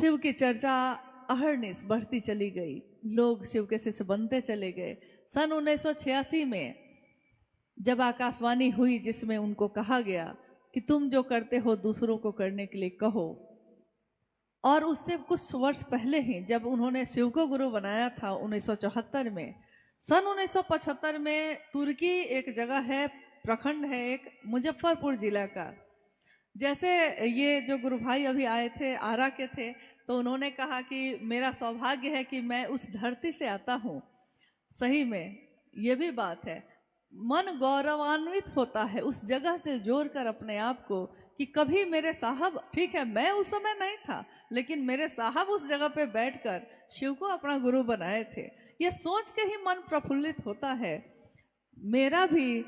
शिव की चर्चा अहरनिश बढ़ती चली गई, लोग शिव के शिष्य बनते चले गए। सन 1986 में जब आकाशवाणी हुई जिसमें उनको कहा गया कि तुम जो करते हो दूसरों को करने के लिए कहो, और उससे कुछ वर्ष पहले ही जब उन्होंने शिव को गुरु बनाया था 1974 में, सन 1975 में तुर्की एक जगह है, प्रखंड है एक, मुजफ्फरपुर जिला का। जैसे ये जो गुरु भाई अभी आए थे, आरा के थे, तो उन्होंने कहा कि मेरा सौभाग्य है कि मैं उस धरती से आता हूँ। सही में ये भी बात है, मन गौरवान्वित होता है उस जगह से जोड़कर अपने आप को कि कभी मेरे साहब, ठीक है मैं उस समय नहीं था, लेकिन मेरे साहब उस जगह पे बैठकर शिव को अपना गुरु बनाए थे। ये सोच के ही मन प्रफुल्लित होता है। मेरा भी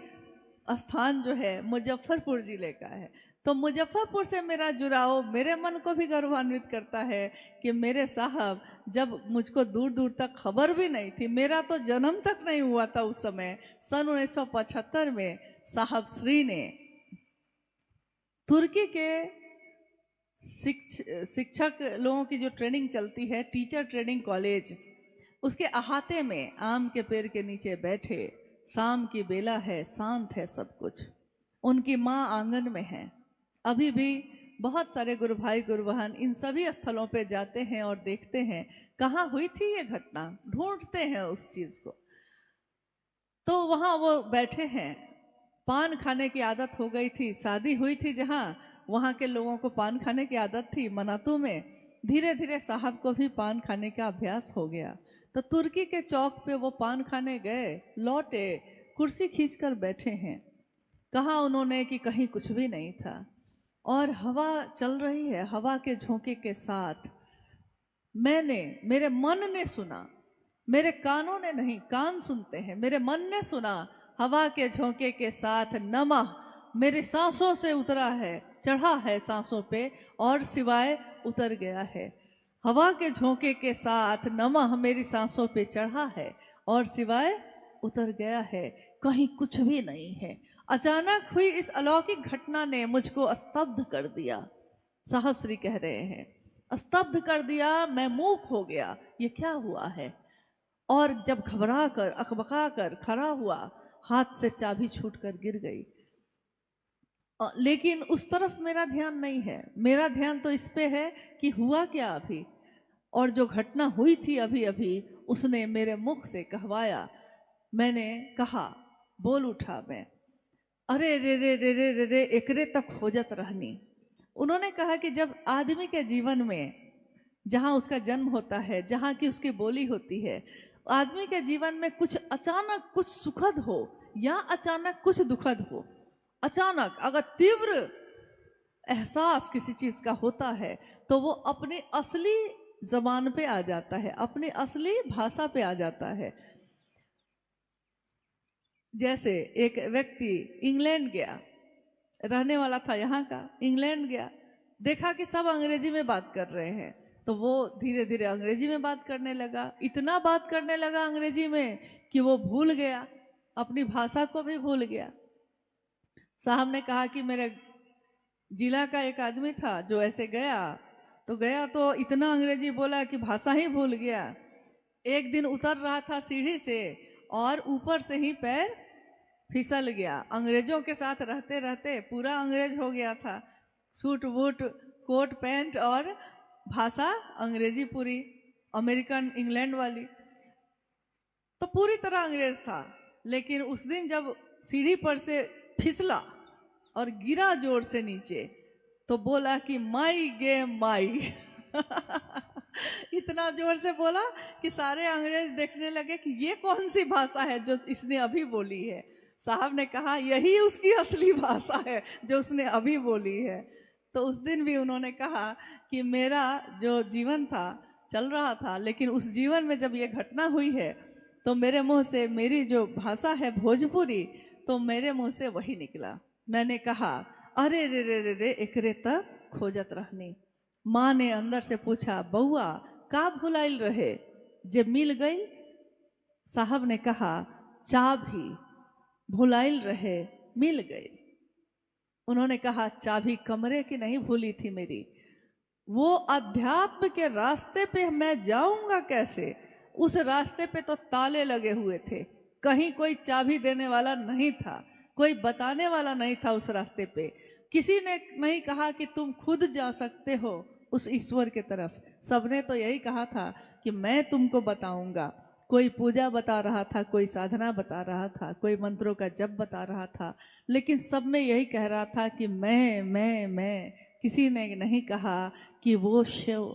स्थान जो है मुजफ्फरपुर जिले का है, तो मुजफ्फरपुर से मेरा जुड़ाव मेरे मन को भी गौरवान्वित करता है कि मेरे साहब, जब मुझको दूर दूर तक खबर भी नहीं थी, मेरा तो जन्म तक नहीं हुआ था उस समय, सन 1975 में साहब श्री ने तुर्की के शिक्षक लोगों की जो ट्रेनिंग चलती है, टीचर ट्रेनिंग कॉलेज, उसके अहाते में आम के पेड़ के नीचे बैठे, शाम की बेला है, शांत है सब कुछ, उनकी माँ आंगन में है। अभी भी बहुत सारे गुरु भाई गुरु बहन इन सभी स्थलों पे जाते हैं और देखते हैं कहाँ हुई थी ये घटना, ढूंढते हैं उस चीज को। तो वहाँ वो बैठे हैं, पान खाने की आदत हो गई थी, शादी हुई थी जहाँ, वहाँ के लोगों को पान खाने की आदत थी मनातू में। धीरे धीरे साहब को भी पान खाने का अभ्यास हो गया, तो तुर्की के चौक पे वो पान खाने गए, लौटे, कुर्सी खींचकर बैठे हैं। कहा उन्होंने कि कहीं कुछ भी नहीं था, और हवा चल रही है, हवा के झोंके के साथ मेरे मन ने सुना, मेरे कानों ने नहीं, कान सुनते हैं, मेरे मन ने सुना, हवा के झोंके के साथ नमः मेरे सांसों से उतरा है, चढ़ा है सांसों पे और सिवाय उतर गया है। हवा के झोंके के साथ नमः मेरी सांसों पे चढ़ा है और सिवाय उतर गया है, कहीं कुछ भी नहीं है। अचानक हुई इस अलौकिक घटना ने मुझको स्तब्ध कर दिया, साहब श्री कह रहे हैं, स्तब्ध कर दिया, मैं मूक हो गया, ये क्या हुआ है। और जब घबरा कर अकबका कर खड़ा हुआ, हाथ से चाबी छूटकर गिर गई। लेकिन उस तरफ मेरा ध्यान नहीं है, मेरा ध्यान तो इस पे है कि हुआ क्या अभी, और जो घटना हुई थी अभी अभी उसने मेरे मुख से कहवाया। मैंने कहा, बोल उठा मैं, अरे रे रे रे रे रे रे एकरे तक खोजत रहनी। उन्होंने कहा कि जब आदमी के जीवन में, जहाँ उसका जन्म होता है, जहाँ की उसकी बोली होती है, आदमी के जीवन में कुछ अचानक कुछ सुखद हो या अचानक कुछ दुखद हो, अचानक अगर तीव्र एहसास किसी चीज का होता है तो वो अपनी असली जबान पे आ जाता है, अपनी असली भाषा पे आ जाता है। जैसे एक व्यक्ति इंग्लैंड गया, रहने वाला था यहाँ का, इंग्लैंड गया, देखा कि सब अंग्रेजी में बात कर रहे हैं, तो वो धीरे धीरे अंग्रेजी में बात करने लगा, इतना बात करने लगा अंग्रेजी में कि वो भूल गया, अपनी भाषा को भी भूल गया। साहब ने कहा कि मेरे जिला का एक आदमी था जो ऐसे गया तो इतना अंग्रेजी बोला कि भाषा ही भूल गया। एक दिन उतर रहा था सीढ़ी से और ऊपर से ही पैर फिसल गया, अंग्रेजों के साथ रहते रहते पूरा अंग्रेज हो गया था, सूट वूट कोट पैंट और भाषा अंग्रेजी पूरी, अमेरिकन इंग्लैंड वाली, तो पूरी तरह अंग्रेज था। लेकिन उस दिन जब सीढ़ी पर से फिसला और गिरा जोर से नीचे, तो बोला कि माई गे माई इतना जोर से बोला कि सारे अंग्रेज देखने लगे कि ये कौन सी भाषा है जो इसने अभी बोली है। साहब ने कहा यही उसकी असली भाषा है जो उसने अभी बोली है। तो उस दिन भी उन्होंने कहा कि मेरा जो जीवन था चल रहा था, लेकिन उस जीवन में जब ये घटना हुई है तो मेरे मुंह से, मेरी जो भाषा है भोजपुरी, तो मेरे मुंह से वही निकला। मैंने कहा अरे रे रे रे रे एकरे तक खोजत रहनी। माँ ने अंदर से पूछा, बउआ का भुलाइल रहे जे मिल गई। साहब ने कहा चाबी भुलाइल रहे मिल गई। उन्होंने कहा चाबी कमरे की नहीं भूली थी मेरी, वो अध्यात्म के रास्ते पे मैं जाऊंगा कैसे? उस रास्ते पे तो ताले लगे हुए थे, कहीं कोई चाबी देने वाला नहीं था, कोई बताने वाला नहीं था उस रास्ते पे। किसी ने नहीं कहा कि तुम खुद जा सकते हो उस ईश्वर के तरफ। सबने तो यही कहा था कि मैं तुमको बताऊंगा। कोई पूजा बता रहा था, कोई साधना बता रहा था, कोई मंत्रों का जप बता रहा था, लेकिन सब में यही कह रहा था कि मैं। किसी ने नहीं कहा कि वो शिव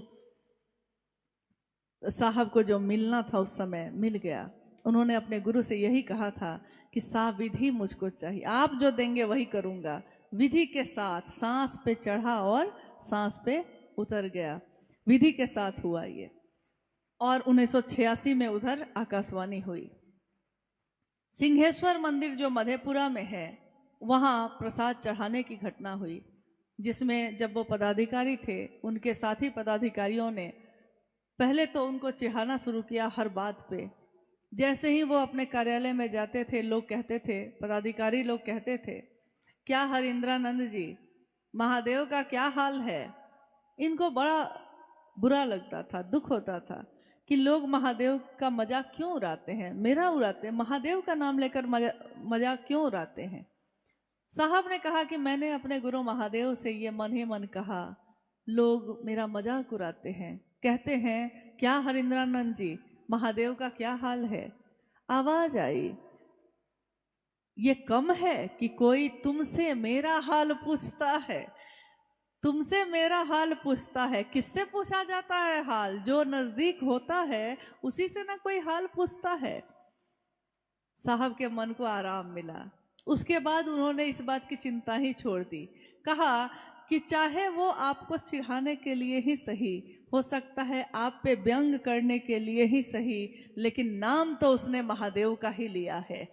साहब को जो मिलना था उस समय मिल गया। उन्होंने अपने गुरु से यही कहा था कि साविधि मुझको चाहिए, आप जो देंगे वही करूँगा। विधि के साथ सांस पे चढ़ा और सांस पे उतर गया, विधि के साथ हुआ ये। और 1986 में उधर आकाशवाणी हुई। सिंहेश्वर मंदिर जो मधेपुरा में है, वहाँ प्रसाद चढ़ाने की घटना हुई, जिसमें जब वो पदाधिकारी थे, उनके साथी पदाधिकारियों ने पहले तो उनको चिढ़ाना शुरू किया हर बात पे। जैसे ही वो अपने कार्यालय में जाते थे, लोग कहते थे, पदाधिकारी लोग कहते थे, क्या हरिंद्रानंद जी, महादेव का क्या हाल है? इनको बड़ा बुरा लगता था, दुख होता था कि लोग महादेव का मजाक क्यों उड़ाते हैं, मेरा उड़ाते हैं, महादेव का नाम लेकर मजाक क्यों उड़ाते हैं। साहब ने कहा कि मैंने अपने गुरु महादेव से ये मन ही मन कहा, लोग मेरा मजाक उड़ाते हैं, कहते हैं क्या हरिंद्रानंद जी, महादेव का क्या हाल है। आवाज आई, ये कम है कि कोई तुमसे मेरा हाल पूछता है, तुमसे मेरा हाल पूछता है। किससे पूछा जाता है हाल? जो नजदीक होता है उसी से ना कोई हाल पूछता है। साहब के मन को आराम मिला। उसके बाद उन्होंने इस बात की चिंता ही छोड़ दी। कहा कि चाहे वो आपको चिढ़ाने के लिए ही सही, हो सकता है आप पे व्यंग करने के लिए ही सही, लेकिन नाम तो उसने महादेव का ही लिया है।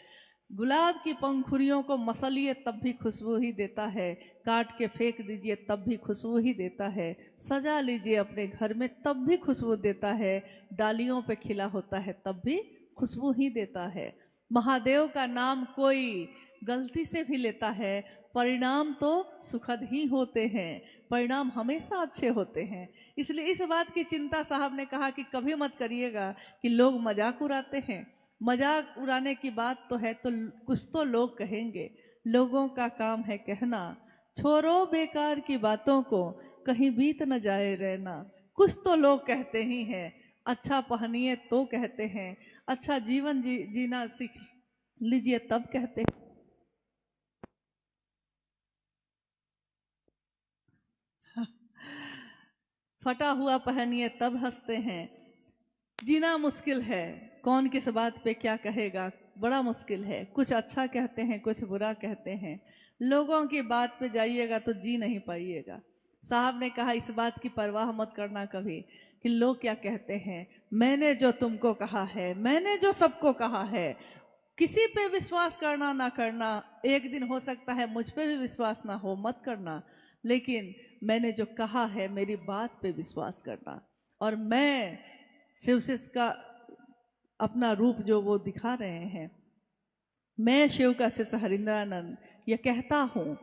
गुलाब की पंखुड़ियों को मसलिए तब भी खुशबू ही देता है, काट के फेंक दीजिए तब भी खुशबू ही देता है, सजा लीजिए अपने घर में तब भी खुशबू देता है, डालियों पे खिला होता है तब भी खुशबू ही देता है। महादेव का नाम कोई गलती से भी लेता है, परिणाम तो सुखद ही होते हैं, परिणाम हमेशा अच्छे होते हैं। इसलिए इस बात की चिंता साहब ने कहा कि कभी मत करिएगा कि लोग मजाक उड़ाते हैं। मजाक उड़ाने की बात तो है तो कुछ तो लोग कहेंगे, लोगों का काम है कहना, छोड़ो बेकार की बातों को, कहीं बीत न जाए रहना। कुछ तो लोग कहते ही हैं, अच्छा पहनिए तो कहते हैं, अच्छा जीवन जीना सीख लीजिए तब कहते हैं। फटा हुआ पहनिए तब हंसते हैं। जीना मुश्किल है, कौन किस बात पे क्या कहेगा, बड़ा मुश्किल है। कुछ अच्छा कहते हैं, कुछ बुरा कहते हैं। लोगों की बात पे जाइएगा तो जी नहीं पाइएगा। साहब ने कहा इस बात की परवाह मत करना कभी कि लोग क्या कहते हैं। मैंने जो तुमको कहा है, मैंने जो सबको कहा है, किसी पे विश्वास करना ना करना, एक दिन हो सकता है मुझ पे भी विश्वास ना हो, मत करना, लेकिन मैंने जो कहा है मेरी बात पे विश्वास करना। और मैं शिवशिष का अपना रूप जो वो दिखा रहे हैं, मैं शिव का शिष्य हरिंद्रानंद ये कहता हूँ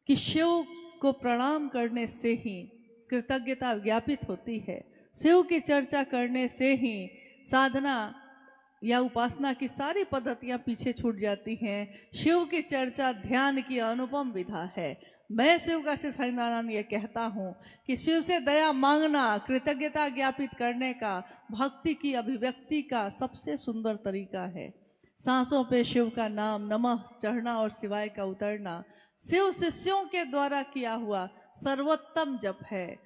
कि शिव को प्रणाम करने से ही कृतज्ञता ज्ञापित होती है। शिव की चर्चा करने से ही साधना या उपासना की सारी पद्धतियां पीछे छूट जाती हैं। शिव की चर्चा ध्यान की अनुपम विधा है। मैं शिव का शिष्य हरिनारायण ये कहता हूँ कि शिव से दया मांगना कृतज्ञता ज्ञापित करने का, भक्ति की अभिव्यक्ति का सबसे सुंदर तरीका है। सांसों पे शिव का नाम नमः चढ़ना और शिवाय का उतरना शिव शिष्यों के द्वारा किया हुआ सर्वोत्तम जप है।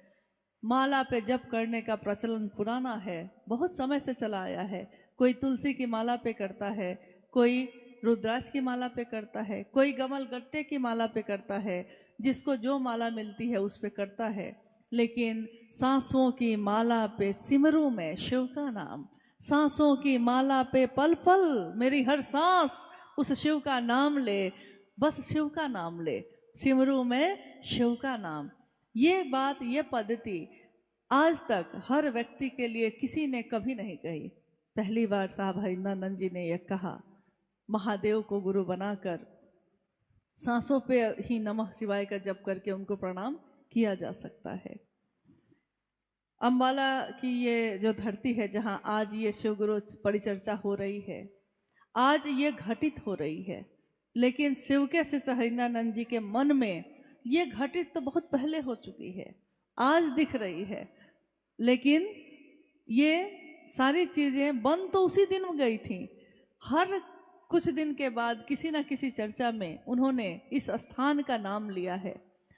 माला पे जप करने का प्रचलन पुराना है, बहुत समय से चला आया है। कोई तुलसी की माला पे करता है, कोई रुद्राक्ष की माला पे करता है, कोई गमल गट्टे की माला पे करता है, जिसको जो माला मिलती है उस पे करता है। लेकिन सांसों की माला पे सिमरू में शिव का नाम, सांसों की माला पे पल पल मेरी हर सांस उस शिव का नाम ले, बस शिव का नाम ले, सिमरू में शिव का नाम। ये बात, ये पद्धति आज तक हर व्यक्ति के लिए किसी ने कभी नहीं कही। पहली बार साहब हरिंद्रानंद जी ने यह कहा। महादेव को गुरु बनाकर सांसों पे ही नमः शिवाय का जप करके उनको प्रणाम किया जा सकता है। अम्बाला की ये जो धरती है जहाँ आज ये शिव गुरु परिचर्चा हो रही है, आज ये घटित हो रही है, लेकिन शिव के शिष्य हरिनानंद जी के मन में ये घटित तो बहुत पहले हो चुकी है, आज दिख रही है। लेकिन ये सारी चीजें बन तो उसी दिन में गई थी। हर कुछ दिन के बाद किसी न किसी चर्चा में उन्होंने इस स्थान का नाम लिया है,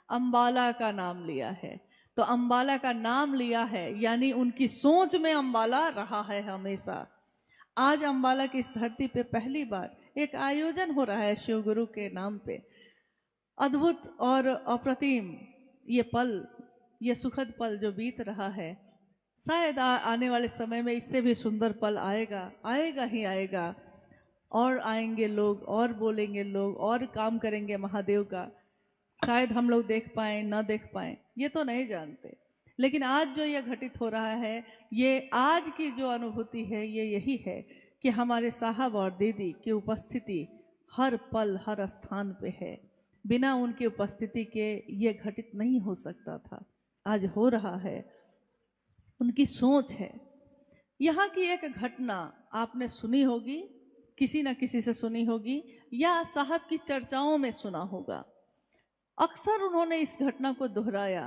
अम्बाला का नाम लिया है। तो अम्बाला का नाम लिया है यानी उनकी सोच में अम्बाला रहा है हमेशा। आज अम्बाला की इस धरती पे पहली बार एक आयोजन हो रहा है शिव गुरु के नाम पे। अद्भुत और अप्रतिम ये पल, ये सुखद पल जो बीत रहा है, शायद आने वाले समय में इससे भी सुंदर पल आएगा, आएगा ही आएगा। और आएंगे लोग और बोलेंगे लोग और काम करेंगे महादेव का। शायद हम लोग देख पाएँ ना देख पाएँ ये तो नहीं जानते, लेकिन आज जो ये घटित हो रहा है, ये आज की जो अनुभूति है ये यही है कि हमारे साहब और दीदी की उपस्थिति हर पल हर स्थान पे है। बिना उनकी उपस्थिति के ये घटित नहीं हो सकता था, आज हो रहा है। उनकी सोच है। यहाँ की एक घटना आपने सुनी होगी, किसी न किसी से सुनी होगी या साहब की चर्चाओं में सुना होगा। अक्सर उन्होंने इस घटना को दोहराया।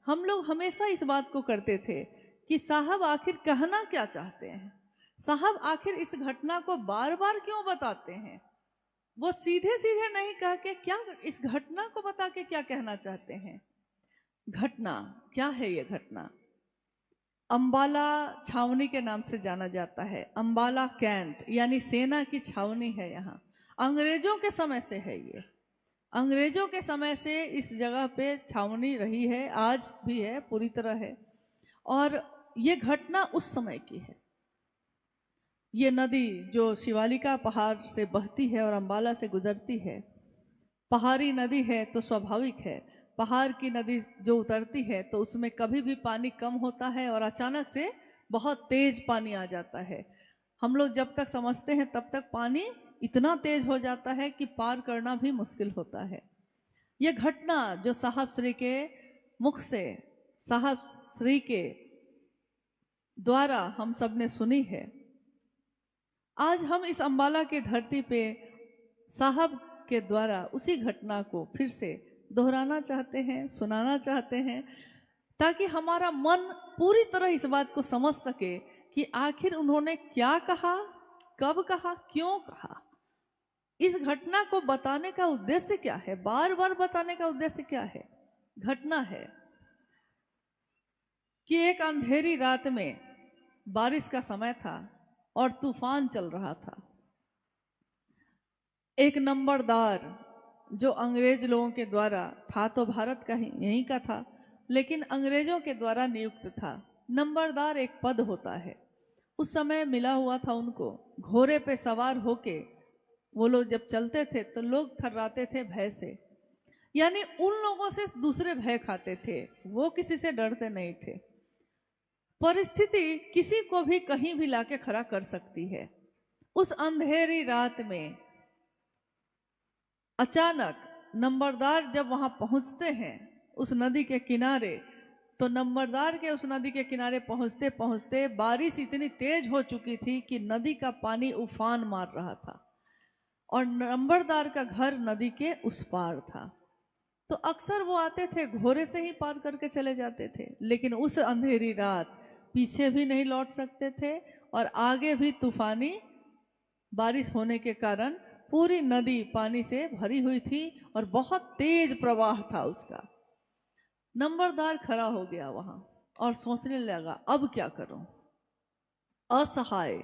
हम लोग हमेशा इस बात को करते थे कि साहब आखिर कहना क्या चाहते हैं, साहब आखिर इस घटना को बार बार क्यों बताते हैं। वो सीधे सीधे नहीं कह के क्या इस घटना को बता के क्या कहना चाहते हैं। घटना क्या है? ये घटना अम्बाला छावनी के नाम से जाना जाता है। अम्बाला कैंट यानी सेना की छावनी है। यहाँ अंग्रेजों के समय से है। ये अंग्रेजों के समय से इस जगह पे छावनी रही है, आज भी है, पूरी तरह है। और ये घटना उस समय की है। ये नदी जो शिवालिका पहाड़ से बहती है और अम्बाला से गुजरती है, पहाड़ी नदी है तो स्वाभाविक है, पहाड़ की नदी जो उतरती है तो उसमें कभी भी पानी कम होता है और अचानक से बहुत तेज पानी आ जाता है। हम लोग जब तक समझते हैं तब तक पानी इतना तेज हो जाता है कि पार करना भी मुश्किल होता है। ये घटना जो साहब श्री के मुख से, साहब श्री के द्वारा हम सब ने सुनी है। आज हम इस अम्बाला की धरती पे साहब के द्वारा उसी घटना को फिर से दोहराना चाहते हैं, सुनाना चाहते हैं, ताकि हमारा मन पूरी तरह इस बात को समझ सके कि आखिर उन्होंने क्या कहा, कब कहा, क्यों कहा। इस घटना को बताने का उद्देश्य क्या है, बार बार बताने का उद्देश्य क्या है। घटना है कि एक अंधेरी रात में बारिश का समय था और तूफान चल रहा था। एक नंबरदार जो अंग्रेज लोगों के द्वारा था, तो भारत का ही यहीं का था, लेकिन अंग्रेजों के द्वारा नियुक्त था। नंबरदार एक पद होता है, उस समय मिला हुआ था उनको। घोड़े पे सवार होके वो लोग जब चलते थे तो लोग थर्राते थे भय से, यानी उन लोगों से दूसरे भय खाते थे, वो किसी से डरते नहीं थे। परिस्थिति किसी को भी कहीं भी लाके खड़ा कर सकती है। उस अंधेरी रात में अचानक नंबरदार जब वहां पहुंचते हैं उस नदी के किनारे, तो नंबरदार के उस नदी के किनारे पहुंचते पहुंचते बारिश इतनी तेज हो चुकी थी कि नदी का पानी उफान मार रहा था और नंबरदार का घर नदी के उस पार था। तो अक्सर वो आते थे, घोड़े से ही पार करके चले जाते थे, लेकिन उस अंधेरी रात पीछे भी नहीं लौट सकते थे और आगे भी तूफानी बारिश होने के कारण पूरी नदी पानी से भरी हुई थी और बहुत तेज प्रवाह था उसका। नंबरदार खड़ा हो गया वहां और सोचने लगा अब क्या करूं। असहाय,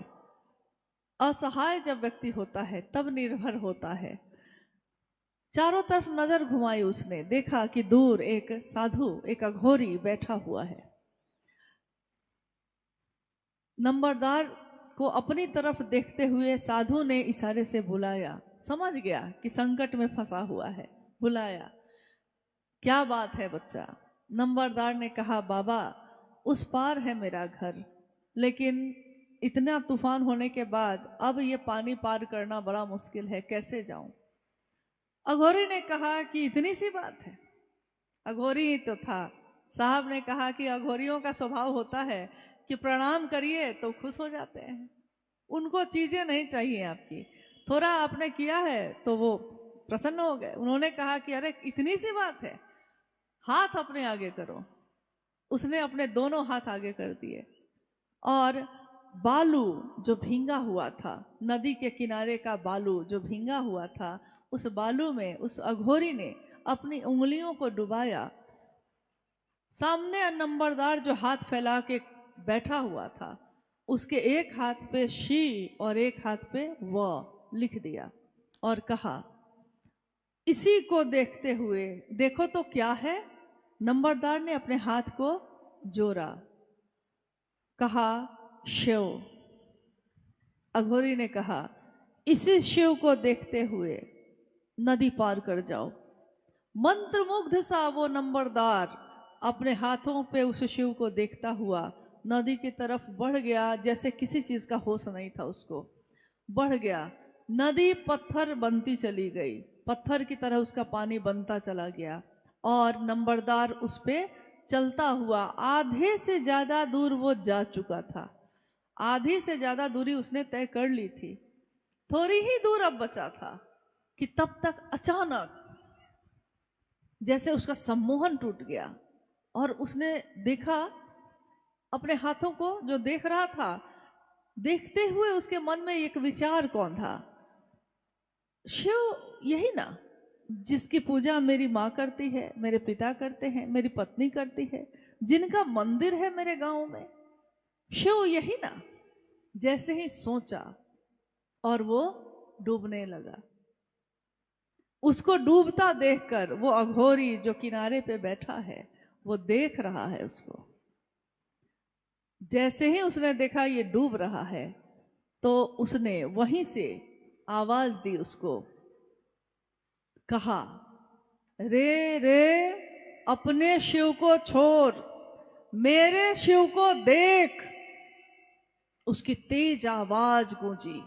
असहाय जब व्यक्ति होता है तब निर्भर होता है। चारों तरफ नजर घुमाई उसने, देखा कि दूर एक साधु, एक अघोरी बैठा हुआ है। नंबरदार को अपनी तरफ देखते हुए साधु ने इशारे से बुलाया। समझ गया कि संकट में फंसा हुआ है, बुलाया। क्या बात है बच्चा? नंबरदार ने कहा बाबा उस पार है मेरा घर, लेकिन इतना तूफान होने के बाद अब ये पानी पार करना बड़ा मुश्किल है, कैसे जाऊं? अघोरी ने कहा कि इतनी सी बात है। अघोरी ही तो था, साहब ने कहा कि अघोरियों का स्वभाव होता है कि प्रणाम करिए तो खुश हो जाते हैं, उनको चीजें नहीं चाहिए आपकी, थोड़ा आपने किया है तो वो प्रसन्न हो गए। उन्होंने कहा कि अरे इतनी सी बात है, हाथ अपने आगे करो। उसने अपने दोनों हाथ आगे कर दिए और बालू जो भींगा हुआ था, नदी के किनारे का बालू जो भींगा हुआ था, उस बालू में उस अघोरी ने अपनी उंगलियों को डुबाया। सामने नंबरदार जो हाथ फैला के बैठा हुआ था, उसके एक हाथ पे शी और एक हाथ पे व लिख दिया और कहा, इसी को देखते हुए देखो तो क्या है। नंबरदार ने अपने हाथ को जोड़ा, कहा शिव। अघोरी ने कहा, इसी शिव को देखते हुए नदी पार कर जाओ। मंत्रमुग्ध सा वो नंबरदार अपने हाथों पे उस शिव को देखता हुआ नदी की तरफ बढ़ गया, जैसे किसी चीज का होश नहीं था उसको। बढ़ गया, नदी पत्थर बनती चली गई, पत्थर की तरह उसका पानी बनता चला गया और नंबरदार उस पे चलता हुआ आधे से ज्यादा दूर वो जा चुका था। आधी से ज्यादा दूरी उसने तय कर ली थी, थोड़ी ही दूर अब बचा था कि तब तक अचानक जैसे उसका सम्मोहन टूट गया और उसने देखा अपने हाथों को, जो देख रहा था। देखते हुए उसके मन में एक विचार कौन था, शिव यही ना जिसकी पूजा मेरी माँ करती है, मेरे पिता करते हैं, मेरी पत्नी करती है, जिनका मंदिर है मेरे गांव में, शिव यही ना। जैसे ही सोचा और वो डूबने लगा। उसको डूबता देखकर वो अघोरी जो किनारे पे बैठा है वो देख रहा है उसको। जैसे ही उसने देखा ये डूब रहा है तो उसने वहीं से आवाज दी उसको, कहा, रे रे अपने शिव को छोड़, मेरे शिव को देख। उसकी तेज आवाज गूंजी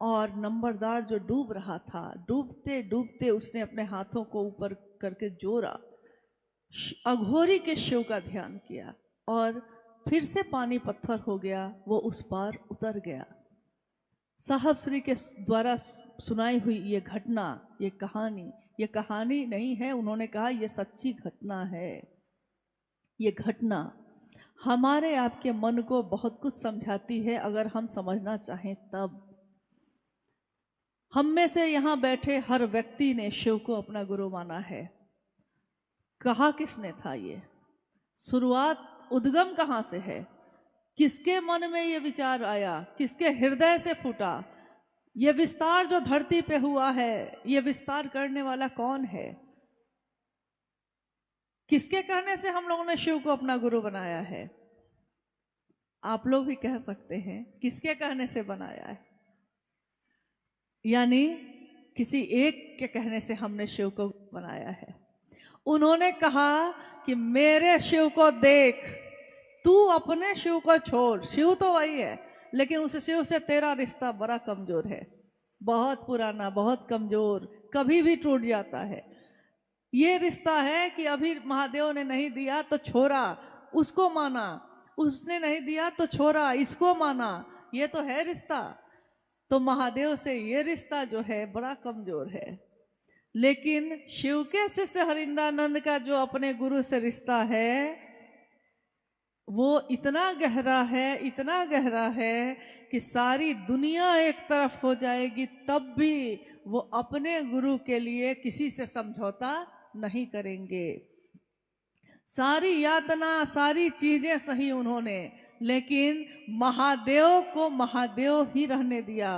और नंबरदार जो डूब रहा था, डूबते डूबते उसने अपने हाथों को ऊपर करके जोड़ा, अघोरी के शिव का ध्यान किया और फिर से पानी पत्थर हो गया, वो उस पार उतर गया। साहब श्री के द्वारा सुनाई हुई ये घटना, ये कहानी नहीं है, उन्होंने कहा ये सच्ची घटना है। ये घटना हमारे आपके मन को बहुत कुछ समझाती है अगर हम समझना चाहें तब। हम में से यहाँ बैठे हर व्यक्ति ने शिव को अपना गुरु माना है। कहा किसने था ये? शुरुआत, उद्गम कहाँ से है? किसके मन में ये विचार आया? किसके हृदय से फूटा? ये विस्तार जो धरती पे हुआ है, ये विस्तार करने वाला कौन है? किसके कहने से हम लोगों ने शिव को अपना गुरु बनाया है? आप लोग भी कह सकते हैं किसके कहने से बनाया है। यानी किसी एक के कहने से हमने शिव को बनाया है। उन्होंने कहा कि मेरे शिव को देख, तू अपने शिव को छोड़। शिव तो वही है, लेकिन उस शिव से तेरा रिश्ता बड़ा कमजोर है, बहुत पुराना, बहुत कमजोर, कभी भी टूट जाता है। ये रिश्ता है कि अभी महादेव ने नहीं दिया तो छोड़ा, उसको माना, उसने नहीं दिया तो छोड़ा, इसको माना, ये तो है रिश्ता। तो महादेव से ये रिश्ता जो है बड़ा कमजोर है। लेकिन शिव के शिष्य हरिंदानंद का जो अपने गुरु से रिश्ता है वो इतना गहरा है, इतना गहरा है कि सारी दुनिया एक तरफ हो जाएगी तब भी वो अपने गुरु के लिए किसी से समझौता नहीं करेंगे। सारी यातना, सारी चीजें सही उन्होंने, लेकिन महादेव को महादेव ही रहने दिया।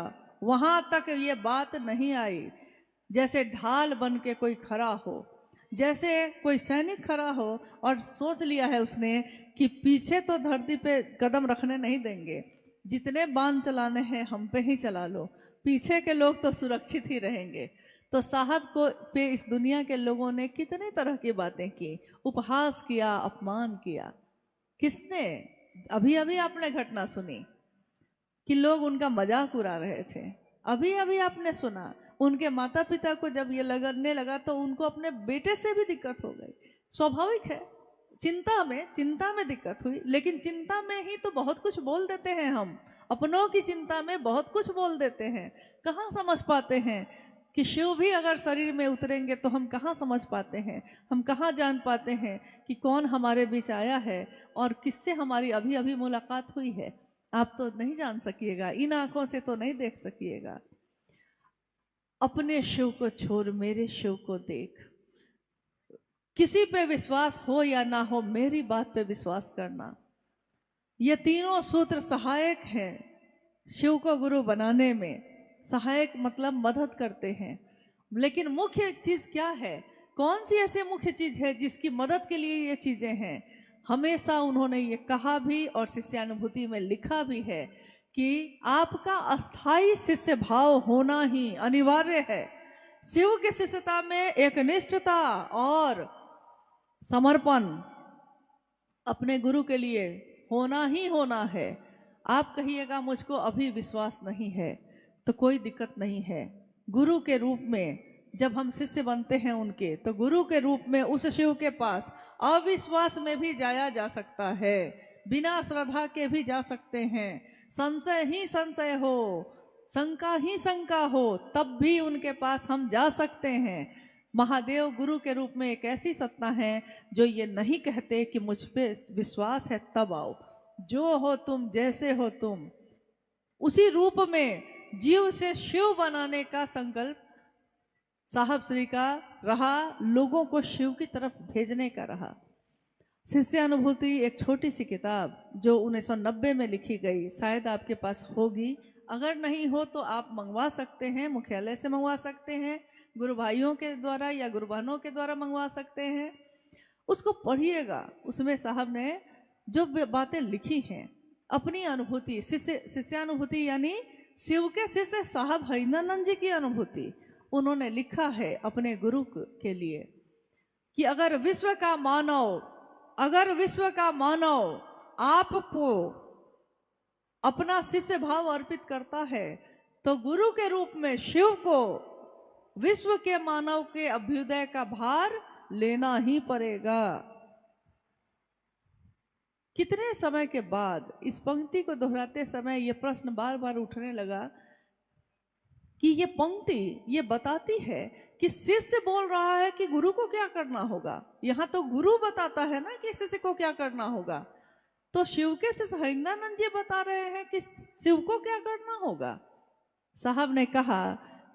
वहां तक ये बात नहीं आई जैसे ढाल बन के कोई खड़ा हो, जैसे कोई सैनिक खड़ा हो और सोच लिया है उसने कि पीछे तो धरती पे कदम रखने नहीं देंगे, जितने बाण चलाने हैं हम पे ही चला लो, पीछे के लोग तो सुरक्षित ही रहेंगे। तो साहब को पे इस दुनिया के लोगों ने कितने तरह की बातें की, उपहास किया, अपमान किया। किसने? अभी अभी आपने घटना सुनी कि लोग उनका मजाक उड़ा रहे थे। अभी अभी आपने सुना उनके माता पिता को जब ये लगने लगा तो उनको अपने बेटे से भी दिक्कत हो गई। स्वाभाविक है, चिंता में दिक्कत हुई, लेकिन चिंता में ही तो बहुत कुछ बोल देते हैं हम। अपनों की चिंता में बहुत कुछ बोल देते हैं। कहाँ समझ पाते हैं कि शिव भी अगर शरीर में उतरेंगे तो हम कहाँ समझ पाते हैं, हम कहाँ जान पाते हैं कि कौन हमारे बीच आया है और किससे हमारी अभी अभी मुलाकात हुई है। आप तो नहीं जान सकिएगा, इन आंखों से तो नहीं देख सकिएगा। अपने शिव को छोड़ मेरे शिव को देख। किसी पे विश्वास हो या ना हो, मेरी बात पे विश्वास करना। ये तीनों सूत्र सहायक हैं शिव को गुरु बनाने में। सहायक मतलब मदद करते हैं, लेकिन मुख्य चीज क्या है, कौन सी ऐसी मुख्य चीज है जिसकी मदद के लिए ये चीजें हैं। हमेशा उन्होंने ये कहा भी और शिष्यानुभूति में लिखा भी है कि आपका अस्थाई शिष्य भाव होना ही अनिवार्य है। शिव की शिष्यता में एक निष्ठता और समर्पण अपने गुरु के लिए होना ही होना है। आप कहिएगा मुझको अभी विश्वास नहीं है, तो कोई दिक्कत नहीं है। गुरु के रूप में जब हम शिष्य बनते हैं उनके, तो गुरु के रूप में उस शिव के पास अविश्वास में भी जाया जा सकता है, बिना श्रद्धा के भी जा सकते हैं। संशय ही संशय हो, शंका ही शंका हो, तब भी उनके पास हम जा सकते हैं। महादेव गुरु के रूप में एक ऐसी सत्ता है जो ये नहीं कहते कि मुझ पे विश्वास है तब आओ, जो हो तुम, जैसे हो तुम। उसी रूप में जीव से शिव बनाने का संकल्प साहब श्री का रहा, लोगों को शिव की तरफ भेजने का रहा। शिष्यानुभूति एक छोटी सी किताब जो 1990 में लिखी गई, शायद आपके पास होगी, अगर नहीं हो तो आप मंगवा सकते हैं, मुख्यालय से मंगवा सकते हैं, गुरु भाइयों के द्वारा या गुरु बहनों के द्वारा मंगवा सकते हैं। उसको पढ़िएगा। उसमें साहब ने जो बातें लिखी हैं, अपनी अनुभूति, शिष्यानुभूति यानी शिव के शिष्य साहब हरिंदरानंद जी की अनुभूति उन्होंने लिखा है अपने गुरु के लिए कि अगर विश्व का मानव आपको अपना शिष्य भाव अर्पित करता है, तो गुरु के रूप में शिव को विश्व के मानव के अभ्युदय का भार लेना ही पड़ेगा। कितने समय के बाद इस पंक्ति को दोहराते समय यह प्रश्न बार बार उठने लगा कि ये पंक्ति ये बताती है कि शिष्य बोल रहा है कि गुरु को क्या करना होगा। यहां तो गुरु बताता है ना कि शिष्य को क्या करना होगा, तो शिव के शिष्य हरिंदरानंद जी बता रहे हैं कि शिव को क्या करना होगा। साहब ने कहा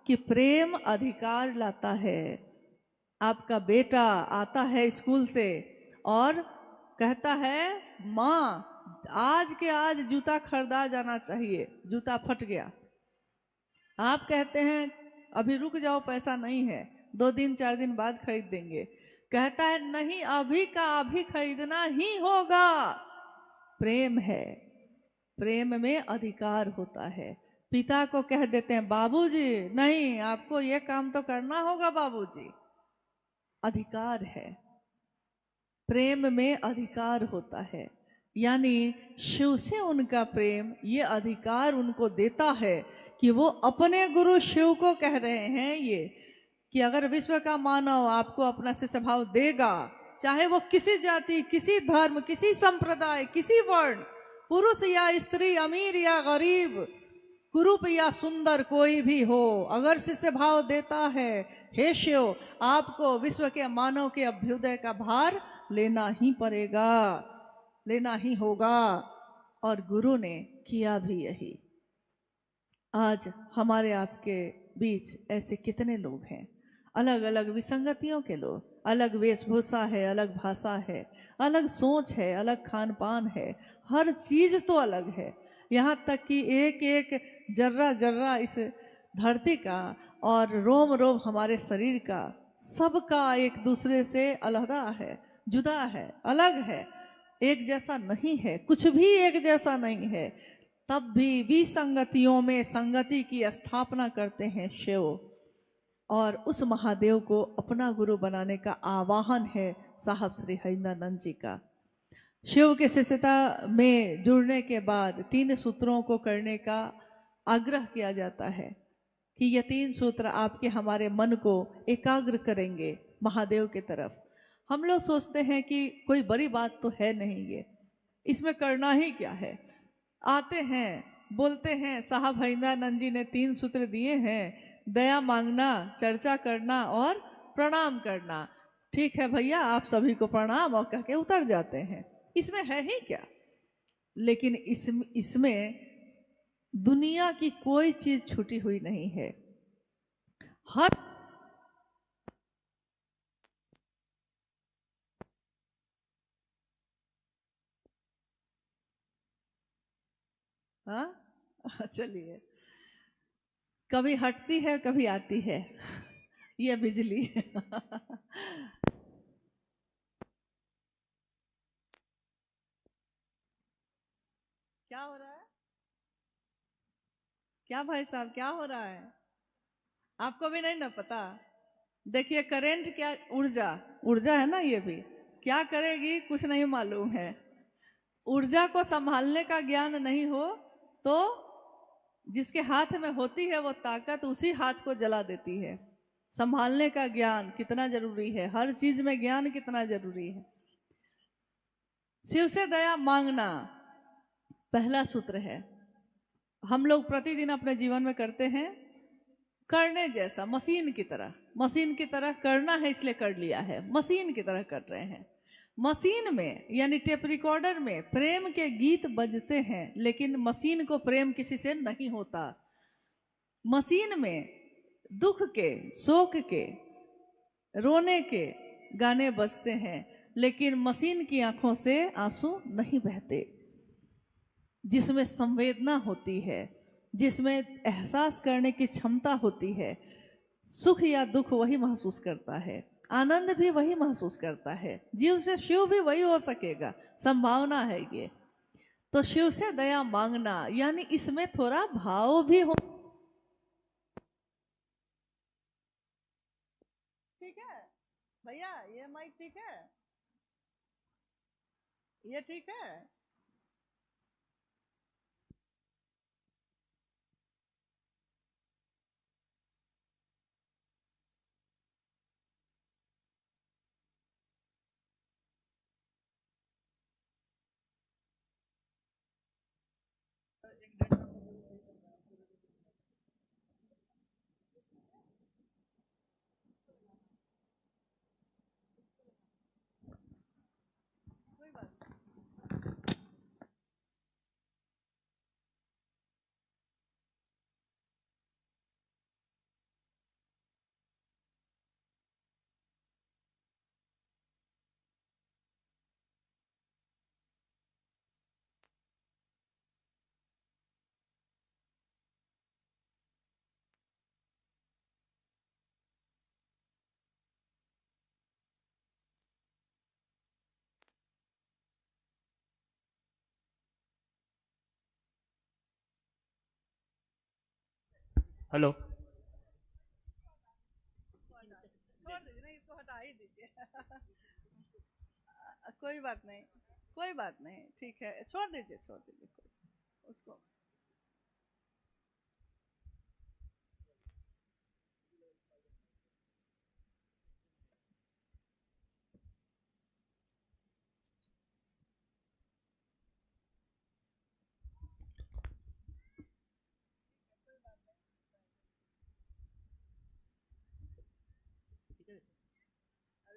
कि प्रेम अधिकार लाता है। आपका बेटा आता है स्कूल से और कहता है माँ आज के आज जूता खरीदा जाना चाहिए, जूता फट गया। आप कहते हैं अभी रुक जाओ, पैसा नहीं है, 2 दिन 4 दिन बाद खरीद देंगे। कहता है नहीं, अभी का अभी खरीदना ही होगा। प्रेम है, प्रेम में अधिकार होता है। पिता को कह देते हैं बाबूजी नहीं, आपको ये काम तो करना होगा बाबूजी। अधिकार है, प्रेम में अधिकार होता है। यानी शिव से उनका प्रेम ये अधिकार उनको देता है कि वो अपने गुरु शिव को कह रहे हैं ये कि अगर विश्व का मानव आपको अपना शिष्य भाव देगा, चाहे वो किसी जाति, किसी धर्म, किसी संप्रदाय, किसी वर्ण, पुरुष या स्त्री, अमीर या गरीब, कुरूप या सुंदर, कोई भी हो, अगर शिष्य भाव देता है, हे शिव आपको विश्व के मानव के अभ्युदय का भार लेना ही पड़ेगा, लेना ही होगा। और गुरु ने किया भी यही। आज हमारे आपके बीच ऐसे कितने लोग हैं, अलग अलग विसंगतियों के लोग, अलग वेशभूषा है, अलग भाषा है, अलग सोच है, अलग खान पान है, हर चीज तो अलग है। यहाँ तक कि एक एक जर्रा जर्रा इस धरती का और रोम रोम हमारे शरीर का, सबका एक दूसरे से अलहदा है, जुदा है, अलग है, एक जैसा नहीं है, कुछ भी एक जैसा नहीं है। तब भी विसंगतियों में संगति की स्थापना करते हैं शिव, और उस महादेव को अपना गुरु बनाने का आवाहन है साहब श्री हरिंदरानंद जी का। शिव के शिष्यता में जुड़ने के बाद 3 सूत्रों को करने का आग्रह किया जाता है कि ये 3 सूत्र आपके हमारे मन को एकाग्र करेंगे महादेव की तरफ। हम लोग सोचते हैं कि कोई बड़ी बात तो है नहीं, ये इसमें करना ही क्या है। आते हैं, बोलते हैं साहब हरिंद्रानंद जी ने 3 सूत्र दिए हैं, दया मांगना, चर्चा करना और प्रणाम करना। ठीक है भैया, आप सभी को प्रणाम और कह के उतर जाते हैं, इसमें है ही क्या। लेकिन इसमें दुनिया की कोई चीज छूटी हुई नहीं है। हर हाँ चलिए, कभी हटती है कभी आती है ये बिजली क्या हो रहा है, क्या भाई साहब क्या हो रहा है, आपको भी नहीं ना पता। देखिए करंट क्या, ऊर्जा, ऊर्जा है ना, ये भी क्या करेगी कुछ नहीं मालूम है। ऊर्जा को संभालने का ज्ञान नहीं हो तो जिसके हाथ में होती है वो ताकत उसी हाथ को जला देती है। संभालने का ज्ञान कितना जरूरी है, हर चीज में ज्ञान कितना जरूरी है। शिव से दया मांगना पहला सूत्र है। हम लोग प्रतिदिन अपने जीवन में करते हैं, करने जैसा, मशीन की तरह करना है इसलिए कर लिया है, मशीन की तरह कर रहे हैं। मशीन में यानी टेप रिकॉर्डर में प्रेम के गीत बजते हैं, लेकिन मशीन को प्रेम किसी से नहीं होता। मशीन में दुख के, शोक के, रोने के गाने बजते हैं, लेकिन मशीन की आंखों से आंसू नहीं बहते। जिसमें संवेदना होती है, जिसमें एहसास करने की क्षमता होती है, सुख या दुख वही महसूस करता है, आनंद भी वही महसूस करता है। जीव से शिव भी वही हो सकेगा, संभावना है ये। तो शिव से दया मांगना यानी इसमें थोड़ा भाव भी हो। ठीक है भैया, ये माइक ठीक है, ये ठीक है। कोई बात हेलो। छोड़ दीजिए, नहीं इसको हटा ही दीजिए कोई बात नहीं, कोई बात नहीं, ठीक है, छोड़ दीजिए, छोड़ दीजिए उसको।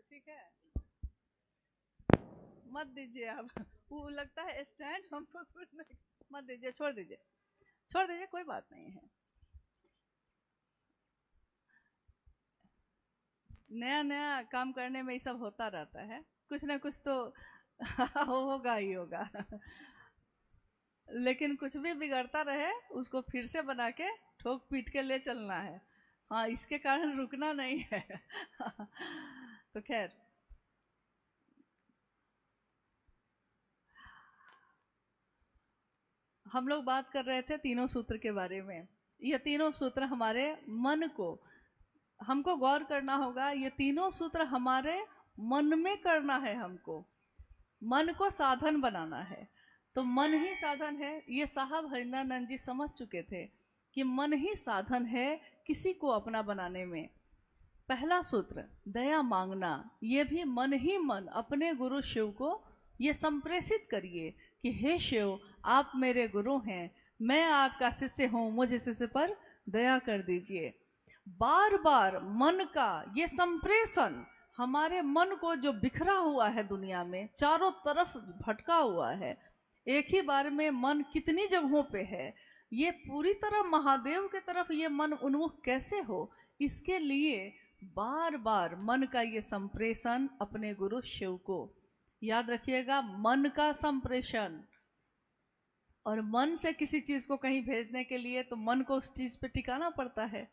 ठीक है, मत दीजिए आप वो लगता है स्टैंड हमको सुनने, मत दीजिए, छोड़ दीजिए, छोड़ दीजिए, कोई बात नहीं है। नया नया काम करने में ये सब होता रहता है, कुछ ना कुछ तो होगा ही होगा लेकिन कुछ भी बिगड़ता रहे उसको फिर से बना के ठोक पीट के ले चलना है। हाँ, इसके कारण रुकना नहीं है तो खैर, हम लोग बात कर रहे थे तीनों सूत्र के बारे में। ये तीनों सूत्र हमारे मन को, हमको गौर करना होगा, ये तीनों सूत्र हमारे मन में करना है, हमको मन को साधन बनाना है। तो मन ही साधन है, ये साहब हरिंद्रानंद जी समझ चुके थे कि मन ही साधन है किसी को अपना बनाने में। पहला सूत्र दया मांगना, ये भी मन ही मन अपने गुरु शिव को ये संप्रेषित करिए कि हे शिव, आप मेरे गुरु हैं, मैं आपका शिष्य हूँ, मुझे शिष्य पर दया कर दीजिए। बार बार मन का ये संप्रेषण, हमारे मन को जो बिखरा हुआ है दुनिया में, चारों तरफ भटका हुआ है, एक ही बार में मन कितनी जगहों पे है, ये पूरी तरह महादेव के तरफ ये मन उन्मुख कैसे हो, इसके लिए बार बार मन का ये संप्रेषण अपने गुरु शिव को, याद रखिएगा, मन का संप्रेषण। और मन से किसी चीज को कहीं भेजने के लिए तो मन को उस चीज पे टिकाना पड़ता है।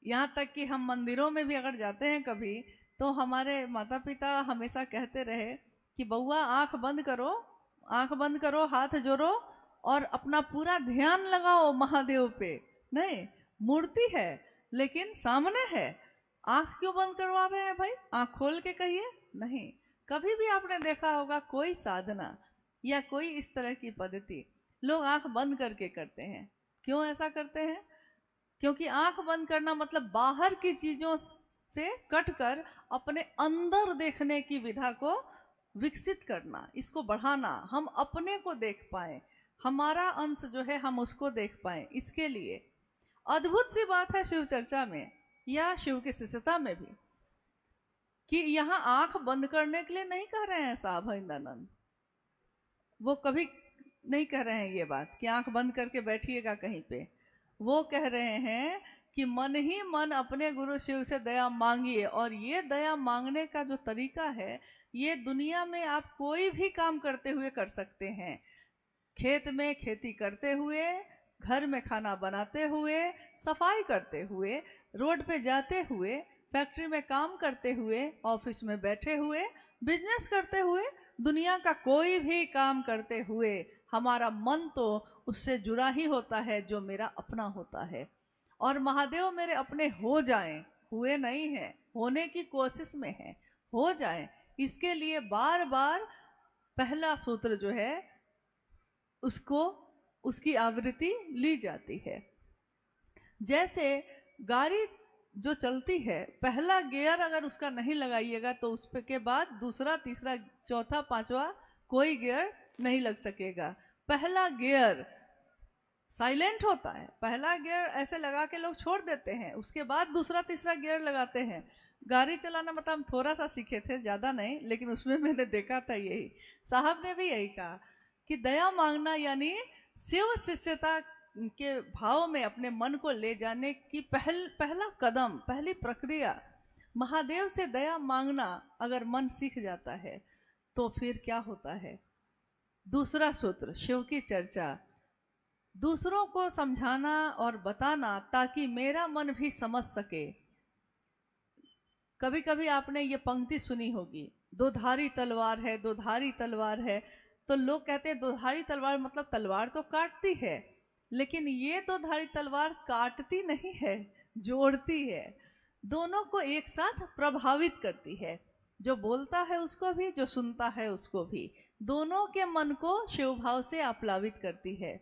यहाँ तक कि हम मंदिरों में भी अगर जाते हैं कभी, तो हमारे माता पिता हमेशा कहते रहे कि बउआ आंख बंद करो, आंख बंद करो, हाथ जोड़ो और अपना पूरा ध्यान लगाओ महादेव पे। नहीं, मूर्ति है लेकिन सामने है, आंख क्यों बंद करवा रहे हैं भाई, आंख खोल के कहिए। नहीं, कभी भी आपने देखा होगा कोई साधना या कोई इस तरह की पद्धति लोग आंख बंद करके करते हैं। क्यों ऐसा करते हैं? क्योंकि आंख बंद करना मतलब बाहर की चीजों से कटकर अपने अंदर देखने की विधा को विकसित करना, इसको बढ़ाना, हम अपने को देख पाए, हमारा अंश जो है हम उसको देख पाए। इसके लिए अद्भुत सी बात है शिव चर्चा में या शिव की शिष्यता में भी कि यहाँ आंख बंद करने के लिए नहीं कह रहे हैं साहब हरिंदानंद, वो कभी नहीं कह रहे हैं ये बात कि आंख बंद करके बैठिएगा कहीं पे। वो कह रहे हैं कि मन ही मन अपने गुरु शिव से दया मांगिए। और ये दया मांगने का जो तरीका है, ये दुनिया में आप कोई भी काम करते हुए कर सकते हैं। खेत में खेती करते हुए, घर में खाना बनाते हुए, सफाई करते हुए, रोड पे जाते हुए, फैक्ट्री में काम करते हुए, ऑफिस में बैठे हुए, बिजनेस करते हुए, दुनिया का कोई भी काम करते हुए हमारा मन तो उससे जुड़ा ही होता है जो मेरा अपना होता है। और महादेव मेरे अपने हो जाएं, हुए नहीं हैं, होने की कोशिश में है, हो जाएं, इसके लिए बार बार पहला सूत्र जो है उसको, उसकी आवृत्ति ली जाती है। जैसे गाड़ी जो चलती है, पहला गियर अगर उसका नहीं लगाइएगा तो उसके बाद दूसरा, तीसरा, चौथा, पांचवा कोई गियर नहीं लग सकेगा। पहला गियर साइलेंट होता है, पहला गियर ऐसे लगा के लोग छोड़ देते हैं, उसके बाद दूसरा तीसरा गियर लगाते हैं। गाड़ी चलाना मतलब हम थोड़ा सा सीखे थे, ज़्यादा नहीं, लेकिन उसमें मैंने देखा था यही, साहब ने भी यही कहा कि दया मांगना यानी शिव शिष्यता के भाव में अपने मन को ले जाने की पहला कदम, पहली प्रक्रिया महादेव से दया मांगना। अगर मन सीख जाता है तो फिर क्या होता है? दूसरा सूत्र शिव की चर्चा, दूसरों को समझाना और बताना ताकि मेरा मन भी समझ सके। कभी कभी आपने ये पंक्ति सुनी होगी, दो धारी तलवार है, दो धारी तलवार है, तो लोग कहते हैं दो धारी तलवार मतलब तलवार तो काटती है, लेकिन ये दो धारी तलवार काटती नहीं है, जोड़ती है, दोनों को एक साथ प्रभावित करती है, जो बोलता है उसको भी, जो सुनता है उसको भी, दोनों के मन को शिव भाव से आप्लावित करती है।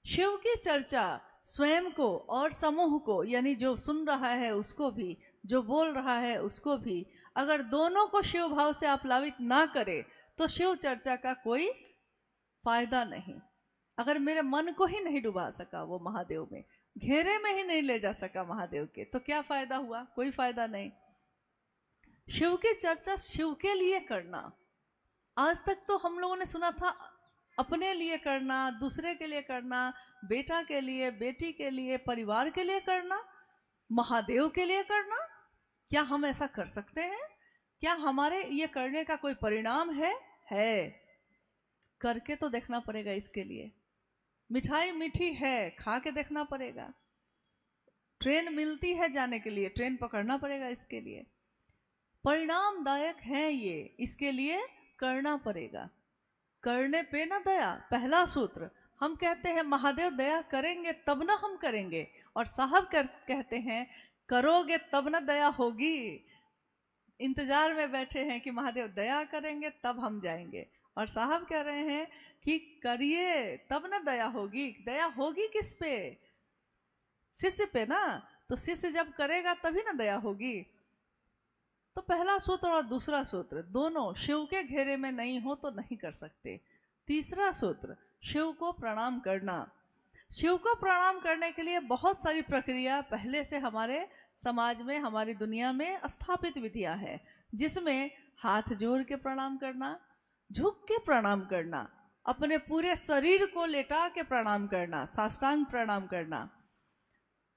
शिव की चर्चा स्वयं को और समूह को, यानी जो सुन रहा है उसको भी, जो बोल रहा है उसको भी, अगर दोनों को शिव भाव से आप्लावित ना करे तो शिव चर्चा का कोई फायदा नहीं। अगर मेरे मन को ही नहीं डुबा सका वो महादेव में, घेरे में ही नहीं ले जा सका महादेव के, तो क्या फायदा हुआ? कोई फायदा नहीं। शिव की चर्चा शिव के लिए करना, आज तक तो हम लोगों ने सुना था अपने लिए करना, दूसरे के लिए करना, बेटा के लिए, बेटी के लिए, परिवार के लिए करना, महादेव के लिए करना। क्या हम ऐसा कर सकते हैं? क्या हमारे ये करने का कोई परिणाम है? करके तो देखना पड़ेगा। इसके लिए मिठाई मीठी है, खा के देखना पड़ेगा। ट्रेन मिलती है जाने के लिए, ट्रेन पकड़ना पड़ेगा। इसके लिए परिणामदायक है ये, इसके लिए करना पड़ेगा। करने पे ना दया, पहला सूत्र। हम कहते हैं महादेव दया करेंगे तब ना हम करेंगे, और साहब कहते हैं करोगे तब ना दया होगी। इंतजार में बैठे हैं कि महादेव दया करेंगे तब हम जाएंगे, और साहब कह रहे हैं कि करिए तब ना दया होगी। दया होगी किस पे? शिष्य पे ना। तो शिष्य जब करेगा तभी ना दया होगी। तो पहला सूत्र और दूसरा सूत्र दोनों शिव के घेरे में नहीं हो तो नहीं कर सकते। तीसरा सूत्र, शिव को प्रणाम करना। शिव को प्रणाम करने के लिए बहुत सारी प्रक्रिया पहले से हमारे समाज में, हमारी दुनिया में स्थापित विधियां हैं, जिसमें हाथ जोड़ के प्रणाम करना, झुक के प्रणाम करना, अपने पूरे शरीर को लेटा के प्रणाम करना, साष्टांग प्रणाम करना,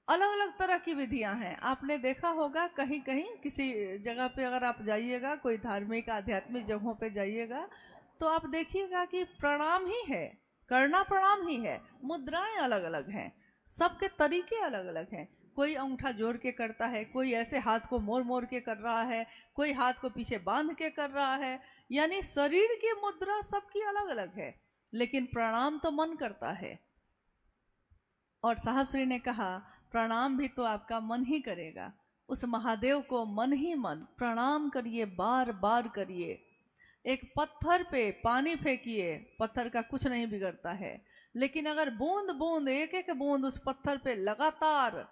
अलग अलग तरह की विधियां हैं। आपने देखा होगा कहीं कहीं किसी जगह पे अगर आप जाइएगा, कोई धार्मिक आध्यात्मिक जगहों पे जाइएगा, तो आप देखिएगा कि प्रणाम ही है, करना प्रणाम ही है, मुद्राएं अलग अलग हैं, सबके तरीके अलग अलग हैं। कोई अंगूठा जोड़ के करता है, कोई ऐसे हाथ को मोड़ मोड़ के कर रहा है, कोई हाथ को पीछे बांध के कर रहा है, यानी शरीर की मुद्रा सबकी अलग अलग है, लेकिन प्रणाम तो मन करता है। और साहब श्री ने कहा प्रणाम भी तो आपका मन ही करेगा। उस महादेव को मन ही मन प्रणाम करिए, बार बार करिए। एक पत्थर पे पानी फेंकिए, पत्थर का कुछ नहीं बिगड़ता है, लेकिन अगर बूंद बूंद, एक एक बूंद उस पत्थर पे लगातार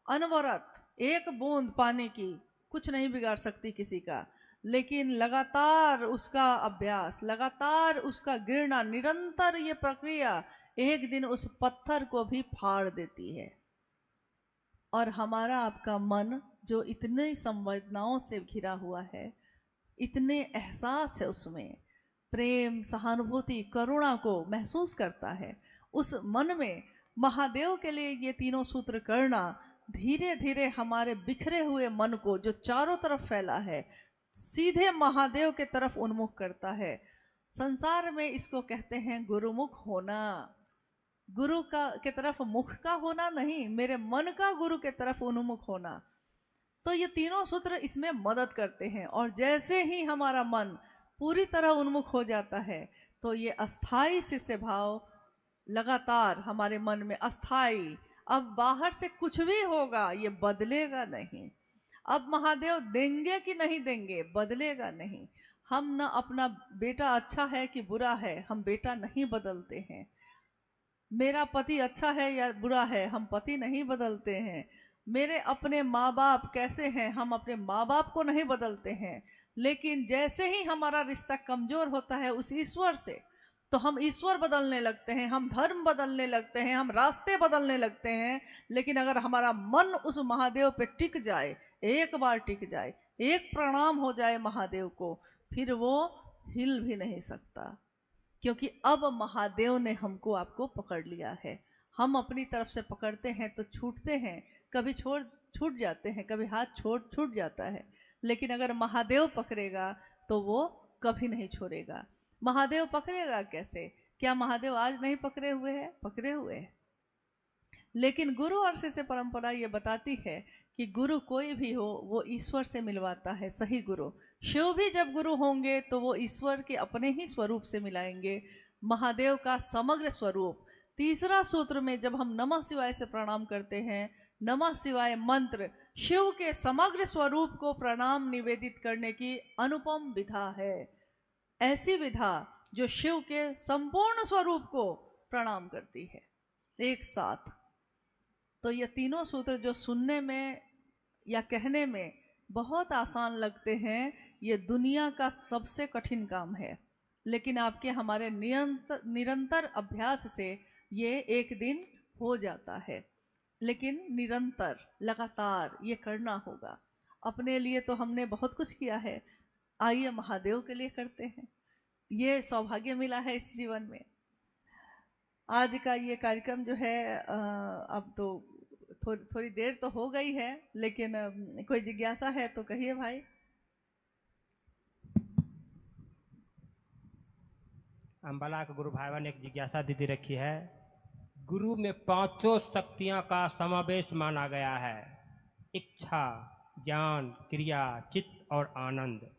अनवरत, एक बूंद पानी की कुछ नहीं बिगाड़ सकती किसी का, लेकिन लगातार उसका अभ्यास, लगातार उसका गिरना, निरंतर ये प्रक्रिया एक दिन उस पत्थर को भी फाड़ देती है। और हमारा आपका मन जो इतने संवेदनाओं से घिरा हुआ है, इतने एहसास है उसमें, प्रेम, सहानुभूति, करुणा को महसूस करता है, उस मन में महादेव के लिए ये तीनों सूत्र करना धीरे धीरे हमारे बिखरे हुए मन को, जो चारों तरफ फैला है, सीधे महादेव के तरफ उन्मुख करता है। संसार में इसको कहते हैं गुरुमुख होना। गुरु का के तरफ मुख का होना नहीं, मेरे मन का गुरु के तरफ उन्मुख होना। तो ये तीनों सूत्र इसमें मदद करते हैं। और जैसे ही हमारा मन पूरी तरह उन्मुख हो जाता है, तो ये अस्थाई शिष्य भाव लगातार हमारे मन में अस्थाई, अब बाहर से कुछ भी होगा ये बदलेगा नहीं। अब महादेव देंगे कि नहीं देंगे, बदलेगा नहीं। हम ना अपना बेटा अच्छा है कि बुरा है, हम बेटा नहीं बदलते हैं। मेरा पति अच्छा है या बुरा है, हम पति नहीं बदलते हैं। मेरे अपने माँ बाप कैसे हैं, हम अपने माँ बाप को नहीं बदलते हैं। लेकिन जैसे ही हमारा रिश्ता कमजोर होता है उस ईश्वर से, तो हम ईश्वर बदलने लगते हैं, हम धर्म बदलने लगते हैं, हम रास्ते बदलने लगते हैं। लेकिन अगर हमारा मन उस महादेव पे टिक जाए, एक बार टिक जाए, एक प्रणाम हो जाए महादेव को, फिर वो हिल भी नहीं सकता, क्योंकि अब महादेव ने हमको आपको पकड़ लिया है। हम अपनी तरफ से पकड़ते हैं तो छूटते हैं, कभी छूट जाते हैं, कभी हाथ छूट जाता है, लेकिन अगर महादेव पकड़ेगा तो वो कभी नहीं छोड़ेगा। महादेव पकड़ेगा कैसे? क्या महादेव आज नहीं पकड़े हुए हैं? पकड़े हुए हैं। लेकिन गुरु और शिष्य परंपरा ये बताती है कि गुरु कोई भी हो वो ईश्वर से मिलवाता है, सही गुरु। शिव भी जब गुरु होंगे तो वो ईश्वर के अपने ही स्वरूप से मिलाएंगे, महादेव का समग्र स्वरूप। तीसरा सूत्र में जब हम नमः शिवाय से प्रणाम करते हैं, नमः शिवाय मंत्र शिव के समग्र स्वरूप को प्रणाम निवेदित करने की अनुपम विधा है। ऐसी विधा जो शिव के संपूर्ण स्वरूप को प्रणाम करती है एक साथ। तो ये तीनों सूत्र जो सुनने में या कहने में बहुत आसान लगते हैं, ये दुनिया का सबसे कठिन काम है। लेकिन आपके हमारे निरंतर अभ्यास से ये एक दिन हो जाता है। लेकिन निरंतर, लगातार ये करना होगा। अपने लिए तो हमने बहुत कुछ किया है, आइए महादेव के लिए करते हैं। ये सौभाग्य मिला है इस जीवन में। आज का ये कार्यक्रम जो है अब तो थोड़ी देर तो हो गई है, लेकिन कोई जिज्ञासा है तो कहिए भाई। अम्बाला के गुरु भाईवा ने एक जिज्ञासा दीदी रखी है। गुरु में पांचों शक्तियां का समावेश माना गया है, इच्छा, ज्ञान, क्रिया, चित्त और आनंद।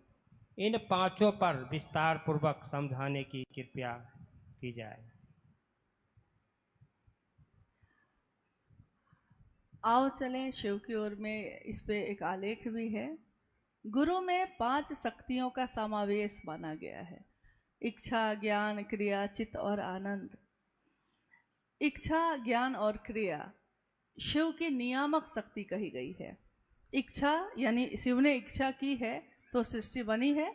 इन पांचों पर विस्तार पूर्वक समझाने की कृपया की जाए। आओ चलें शिव की ओर में। इस पे एक आलेख भी है। गुरु में 5 शक्तियों का समावेश माना गया है, इच्छा, ज्ञान, क्रिया, चित्त और आनंद। इच्छा, ज्ञान और क्रिया शिव की नियामक शक्ति कही गई है। इच्छा यानी शिव ने इच्छा की है तो सृष्टि बनी है,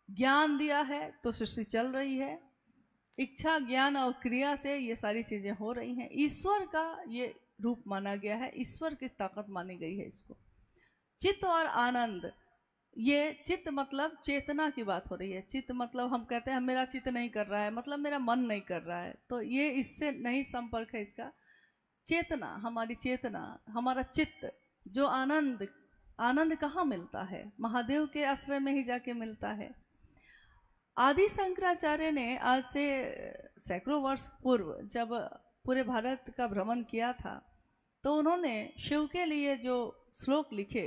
ज्ञान दिया है तो सृष्टि चल रही है। इच्छा, ज्ञान और क्रिया से ये सारी चीजें हो रही हैं। ईश्वर का ये रूप माना गया है, ईश्वर की ताकत मानी गई है इसको। चित्त और आनंद, ये चित्त मतलब चेतना की बात हो रही है। चित्त मतलब हम कहते हैं मेरा चित्त नहीं कर रहा है, मतलब मेरा मन नहीं कर रहा है, तो ये इससे नहीं संपर्क है इसका। चेतना, हमारी चेतना, हमारा चित्त, जो आनंद, आनंद कहाँ मिलता है? महादेव के आश्रय में ही जाके मिलता है। आदि शंकराचार्य ने आज से सैकड़ों वर्ष पूर्व जब पूरे भारत का भ्रमण किया था, तो उन्होंने शिव के लिए जो श्लोक लिखे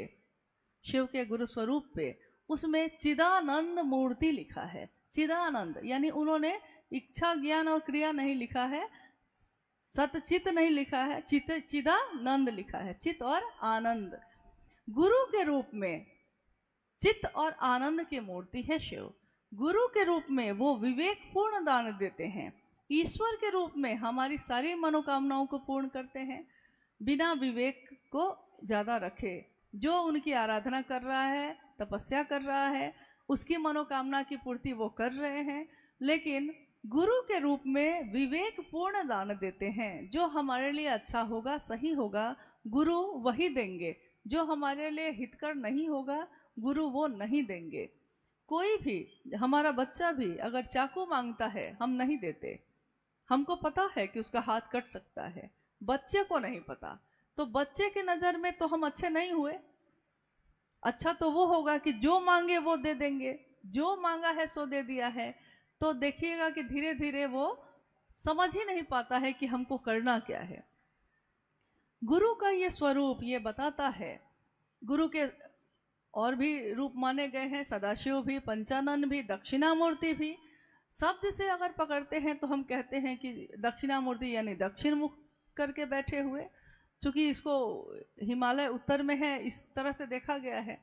शिव के गुरु स्वरूप पे, उसमें चिदानंद मूर्ति लिखा है। चिदानंद यानी उन्होंने इच्छा, ज्ञान और क्रिया नहीं लिखा है, सतचित नहीं लिखा है, चिदानंद लिखा है, चित्त और आनंद। गुरु के रूप में चित्त और आनंद की मूर्ति है शिव। गुरु के रूप में वो विवेक पूर्ण दान देते हैं। ईश्वर के रूप में हमारी सारी मनोकामनाओं को पूर्ण करते हैं, बिना विवेक को ज्यादा रखे। जो उनकी आराधना कर रहा है, तपस्या कर रहा है, उसकी मनोकामना की पूर्ति वो कर रहे हैं, लेकिन गुरु के रूप में विवेक पूर्ण दान देते हैं। जो हमारे लिए अच्छा होगा, सही होगा, गुरु वही देंगे। जो हमारे लिए हितकर नहीं होगा, गुरु वो नहीं देंगे। कोई भी, हमारा बच्चा भी अगर चाकू मांगता है, हम नहीं देते। हमको पता है कि उसका हाथ कट सकता है, बच्चे को नहीं पता। तो बच्चे के नज़र में तो हम अच्छे नहीं हुए। अच्छा तो वो होगा कि जो मांगे वो दे देंगे, जो मांगा है सो दे दिया है। तो देखिएगा कि धीरे धीरे वो समझ ही नहीं पाता है कि हमको करना क्या है। गुरु का ये स्वरूप ये बताता है। गुरु के और भी रूप माने गए हैं, सदाशिव भी, पंचानन भी, दक्षिणामूर्ति भी। शब्द से अगर पकड़ते हैं तो हम कहते हैं कि दक्षिणामूर्ति यानी दक्षिण मुख करके बैठे हुए, चूंकि इसको हिमालय उत्तर में है, इस तरह से देखा गया है।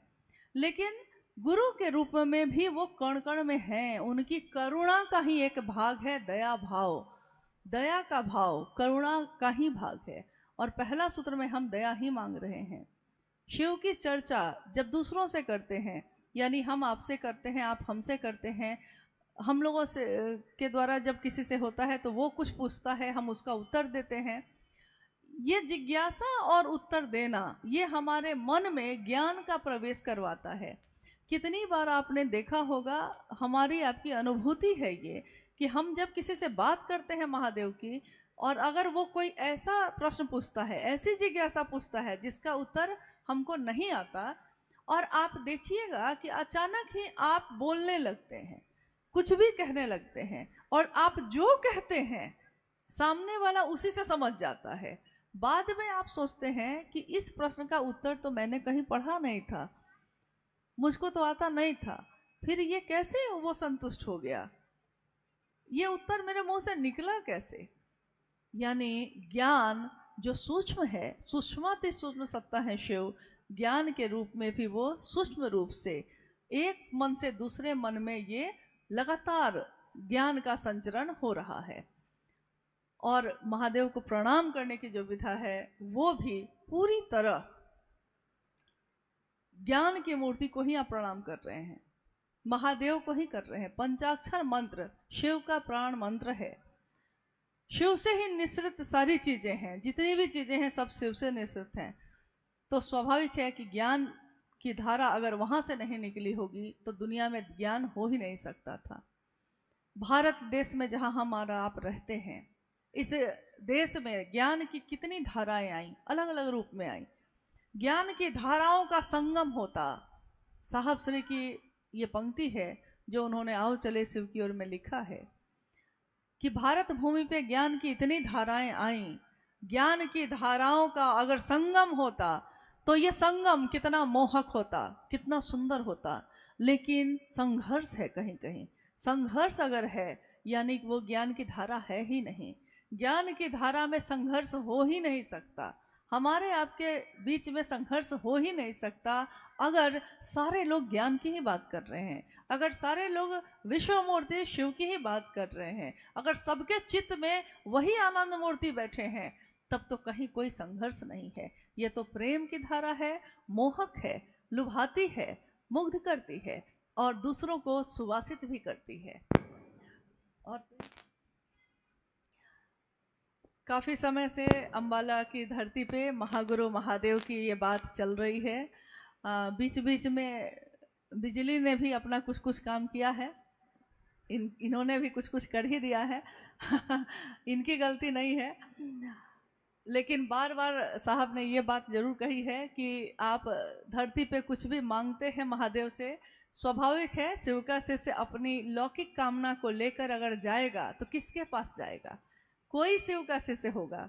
लेकिन गुरु के रूप में भी वो कण कण में हैं। उनकी करुणा का ही एक भाग है दया भाव। दया का भाव करुणा का ही भाग है, और पहला सूत्र में हम दया ही मांग रहे हैं। शिव की चर्चा जब दूसरों से करते हैं, यानी हम आपसे करते हैं, आप हमसे करते हैं, हम लोगों से के द्वारा जब किसी से होता है तो वो कुछ पूछता है, हम उसका उत्तर देते हैं। ये जिज्ञासा और उत्तर देना, ये हमारे मन में ज्ञान का प्रवेश करवाता है। कितनी बार आपने देखा होगा, हमारी आपकी अनुभूति है ये, कि हम जब किसी से बात करते हैं महादेव की, और अगर वो कोई ऐसा प्रश्न पूछता है, ऐसी जिज्ञासा पूछता है जिसका उत्तर हमको नहीं आता, और आप देखिएगा कि अचानक ही आप बोलने लगते हैं, कुछ भी कहने लगते हैं, और आप जो कहते हैं सामने वाला उसी से समझ जाता है। बाद में आप सोचते हैं कि इस प्रश्न का उत्तर तो मैंने कहीं पढ़ा नहीं था, मुझको तो आता नहीं था, फिर ये कैसे वो संतुष्ट हो गया, ये उत्तर मेरे मुंह से निकला कैसे। यानी ज्ञान जो सूक्ष्म है, सूक्ष्माति सूक्ष्म सत्ता है शिव, ज्ञान के रूप में भी वो सूक्ष्म रूप से एक मन से दूसरे मन में ये लगातार ज्ञान का संचरण हो रहा है। और महादेव को प्रणाम करने की जो विधा है वो भी पूरी तरह ज्ञान की मूर्ति को ही आप प्रणाम कर रहे हैं, महादेव को ही कर रहे हैं। पंचाक्षर मंत्र शिव का प्राण मंत्र है। शिव से ही निश्रित सारी चीजें हैं, जितनी भी चीजें हैं सब शिव से निश्रित हैं। तो स्वाभाविक है कि ज्ञान की धारा अगर वहां से नहीं निकली होगी तो दुनिया में ज्ञान हो ही नहीं सकता था। भारत देश में जहां हमारा आप रहते हैं, इस देश में ज्ञान की कितनी धाराएं आई, अलग अलग रूप में आई। ज्ञान की धाराओं का संगम होता। साहब श्री की ये पंक्ति है जो उन्होंने आओ चले शिव की ओर में लिखा है कि भारत भूमि पे ज्ञान की इतनी धाराएं आई, ज्ञान की धाराओं का अगर संगम होता तो ये संगम कितना मोहक होता, कितना सुंदर होता। लेकिन संघर्ष है, कहीं कहीं संघर्ष अगर है यानी वो ज्ञान की धारा है ही नहीं। ज्ञान की धारा में संघर्ष हो ही नहीं सकता, हमारे आपके बीच में संघर्ष हो ही नहीं सकता अगर सारे लोग ज्ञान की ही बात कर रहे हैं, अगर सारे लोग विश्व मूर्ति शिव की ही बात कर रहे हैं, अगर सबके चित्त में वही आनंद मूर्ति बैठे हैं, तब तो कहीं कोई संघर्ष नहीं है। ये तो प्रेम की धारा है, मोहक है, लुभाती है, मुग्ध करती है और दूसरों को सुवासित भी करती है। और काफ़ी समय से अम्बाला की धरती पे महागुरु महादेव की ये बात चल रही है। बीच बीच में बिजली ने भी अपना कुछ कुछ काम किया है, इन्होंने भी कुछ कुछ कर ही दिया है इनकी गलती नहीं है। लेकिन बार बार साहब ने ये बात जरूर कही है कि आप धरती पे कुछ भी मांगते हैं महादेव से, स्वाभाविक है शिवका से अपनी लौकिक कामना को लेकर अगर जाएगा तो किसके पास जाएगा? कोई शिवका से होगा,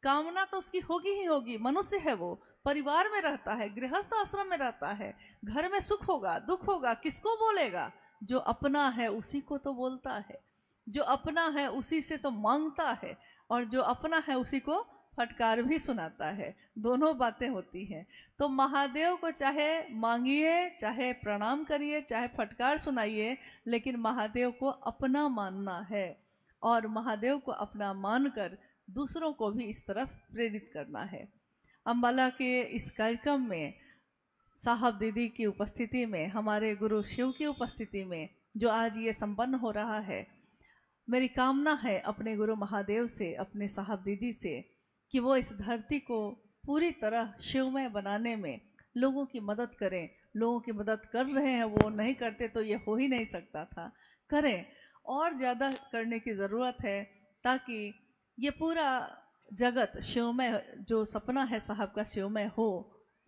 कामना तो उसकी होगी ही होगी। मनुष्य है, वो परिवार में रहता है, गृहस्थ आश्रम में रहता है, घर में सुख होगा दुख होगा, किसको बोलेगा? जो अपना है उसी को तो बोलता है, जो अपना है उसी से तो मांगता है, और जो अपना है उसी को फटकार भी सुनाता है। दोनों बातें होती हैं। तो महादेव को चाहे मांगिए, चाहे प्रणाम करिए, चाहे फटकार सुनाइए, लेकिन महादेव को अपना मानना है और महादेव को अपना मानकर दूसरों को भी इस तरफ प्रेरित करना है। अम्बाला के इस कार्यक्रम में साहब दीदी की उपस्थिति में, हमारे गुरु शिव की उपस्थिति में जो आज ये संपन्न हो रहा है, मेरी कामना है अपने गुरु महादेव से, अपने साहब दीदी से, कि वो इस धरती को पूरी तरह शिवमय बनाने में लोगों की मदद करें। लोगों की मदद कर रहे हैं, वो नहीं करते तो ये हो ही नहीं सकता था। करें, और ज़्यादा करने की ज़रूरत है ताकि ये पूरा जगत शिवमय, जो सपना है साहब का शिवमय हो,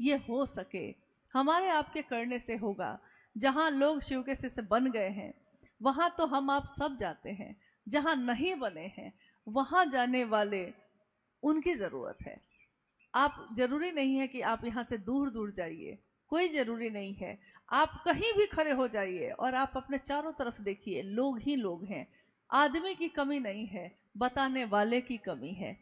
ये हो सके। हमारे आपके करने से होगा। जहाँ लोग शिव के से बन गए हैं वहाँ तो हम आप सब जाते हैं, जहाँ नहीं बने हैं वहाँ जाने वाले उनकी ज़रूरत है। आप ज़रूरी नहीं है कि आप यहाँ से दूर दूर जाइए, कोई ज़रूरी नहीं है। आप कहीं भी खड़े हो जाइए और आप अपने चारों तरफ देखिए, लोग ही लोग हैं। आदमी की कमी नहीं है, बताने वाले की कमी है।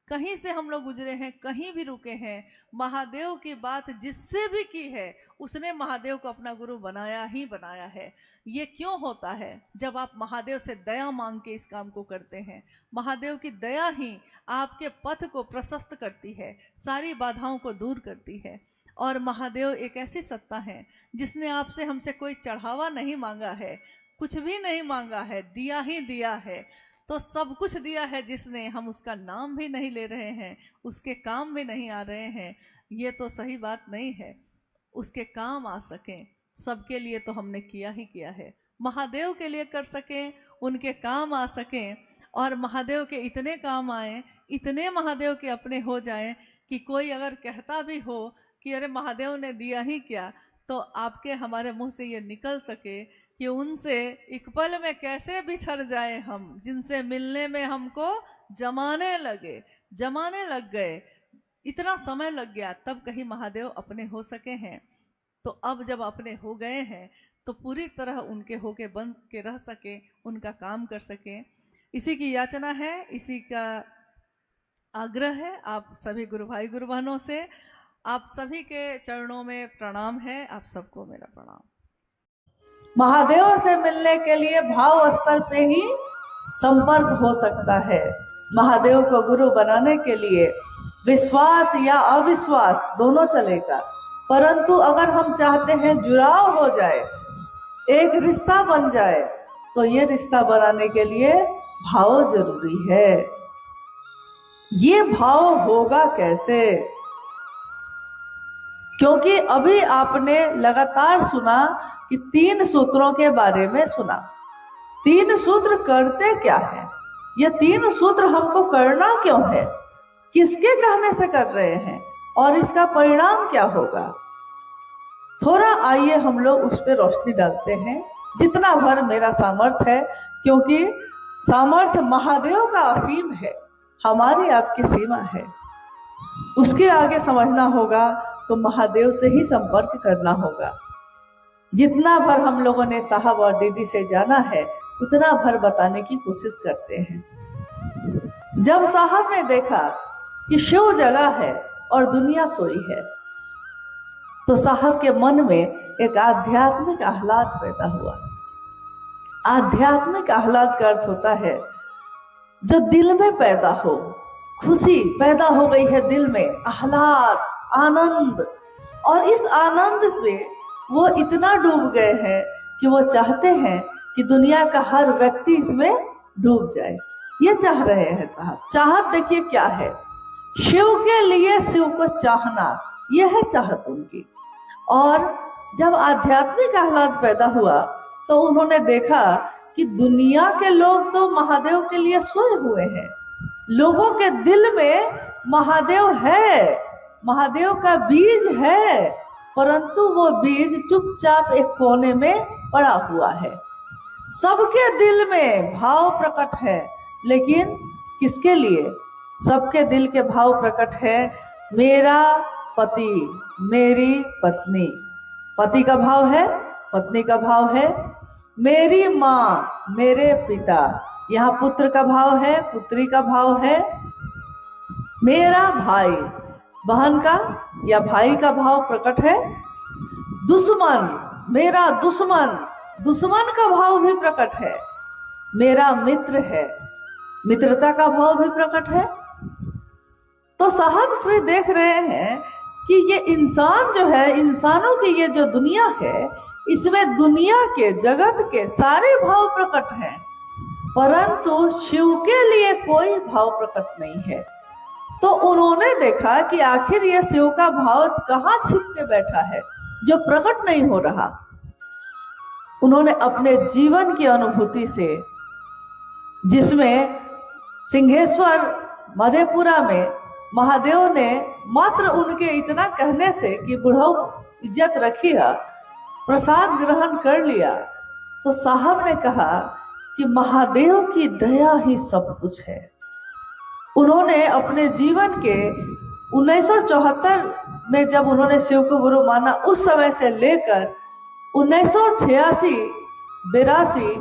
कहीं से हम लोग गुजरे हैं, कहीं भी रुके हैं, महादेव की बात जिससे भी की है उसने महादेव को अपना गुरु बनाया ही बनाया है। ये क्यों होता है? जब आप महादेव से दया मांग के इस काम को करते हैं। महादेव की दया ही आपके पथ को प्रशस्त करती है, सारी बाधाओं को दूर करती है। और महादेव एक ऐसी सत्ता है जिसने आपसे हमसे कोई चढ़ावा नहीं मांगा है, कुछ भी नहीं मांगा है, दिया ही दिया है। तो सब कुछ दिया है जिसने, हम उसका नाम भी नहीं ले रहे हैं, उसके काम भी नहीं आ रहे हैं, ये तो सही बात नहीं है। उसके काम आ सकें, सबके लिए तो हमने किया ही किया है। महादेव के लिए कर सकें, उनके काम आ सकें, और महादेव के इतने काम आए, इतने महादेव के अपने हो जाएं कि कोई अगर कहता भी हो कि अरे महादेव ने दिया ही क्या, तो आपके हमारे मुंह से ये निकल सके कि उनसे एक पल में कैसे बिछड़ जाए हम, जिनसे मिलने में हमको जमाने लग गए, इतना समय लग गया, तब कहीं महादेव अपने हो सके हैं। तो अब जब अपने हो गए हैं तो पूरी तरह उनके होके बन के रह सके, उनका काम कर सके, इसी की याचना है, इसी का आग्रह है आप सभी गुरु भाई गुरु बहनों से। आप सभी के चरणों में प्रणाम है, आप सबको मेरा प्रणाम। महादेव से मिलने के लिए भाव स्तर पे ही संपर्क हो सकता है। महादेव को गुरु बनाने के लिए विश्वास या अविश्वास दोनों चलेगा, परंतु अगर हम चाहते हैं जुड़ाव हो जाए, एक रिश्ता बन जाए, तो ये रिश्ता बनाने के लिए भाव जरूरी है। ये भाव होगा कैसे? क्योंकि अभी आपने लगातार सुना कि 3 सूत्रों के बारे में सुना। 3 सूत्र करते क्या है? ये 3 सूत्र हमको करना क्यों है? किसके कहने से कर रहे हैं और इसका परिणाम क्या होगा? थोड़ा आइए हम लोग उस पर रोशनी डालते हैं, जितना भर मेरा सामर्थ्य है, क्योंकि सामर्थ्य महादेव का असीम है, हमारी आपकी सीमा है। उसके आगे समझना होगा तो महादेव से ही संपर्क करना होगा। जितना भर हम लोगों ने साहब और दीदी से जाना है, उतना भर बताने की कोशिश करते हैं। जब साहब ने देखा कि शिव जगह है और दुनिया सोई है, तो साहब के मन में एक आध्यात्मिक आह्लाद पैदा हुआ। आध्यात्मिक आह्लाद का अर्थ होता है जो दिल में पैदा हो, खुशी पैदा हो गई है दिल में, आह्लाद, आनंद। और इस आनंद में वो इतना डूब गए हैं कि वो चाहते हैं कि दुनिया का हर व्यक्ति इसमें डूब जाए। ये चाह रहे हैं साहब। चाहत देखिए क्या है, शिव के लिए शिव को चाहना, यह है चाहत उनकी। और जब आध्यात्मिक आह्लाद पैदा हुआ तो उन्होंने देखा कि दुनिया के लोग तो महादेव के लिए सोए हुए हैं, लोगों के दिल में महादेव है, महादेव का बीज है, परंतु वो बीज चुपचाप एक कोने में पड़ा हुआ है। सबके दिल में भाव प्रकट है, लेकिन किसके लिए? सबके दिल के भाव प्रकट है मेरा पति, मेरी पत्नी। पति का भाव है, पत्नी का भाव है, मेरी माँ, मेरे पिता, यहाँ पुत्र का भाव है, पुत्री का भाव है, मेरा भाई, बहन का या भाई का भाव प्रकट है, दुश्मन, मेरा दुश्मन, दुश्मन का भाव भी प्रकट है, मेरा मित्र है, मित्रता का भाव भी प्रकट है। तो साहब श्री देख रहे हैं कि ये इंसान जो है, इंसानों की ये जो दुनिया है, इसमें दुनिया के, जगत के सारे भाव प्रकट हैं, परंतु शिव के लिए कोई भाव प्रकट नहीं है। तो उन्होंने देखा कि आखिर ये शिव का भाव कहाँ छिप के बैठा है जो प्रकट नहीं हो रहा। उन्होंने अपने जीवन की अनुभूति से, जिसमें सिंहेश्वर मधेपुरा में महादेव ने मात्र उनके इतना कहने से कि बुढ़ऊ इज्जत रखी है, प्रसाद ग्रहण कर लिया, तो साहब ने कहा कि महादेव की दया ही सब कुछ है। उन्होंने अपने जीवन के 1974 में जब उन्होंने शिव को गुरु माना, उस समय से लेकर 1986-82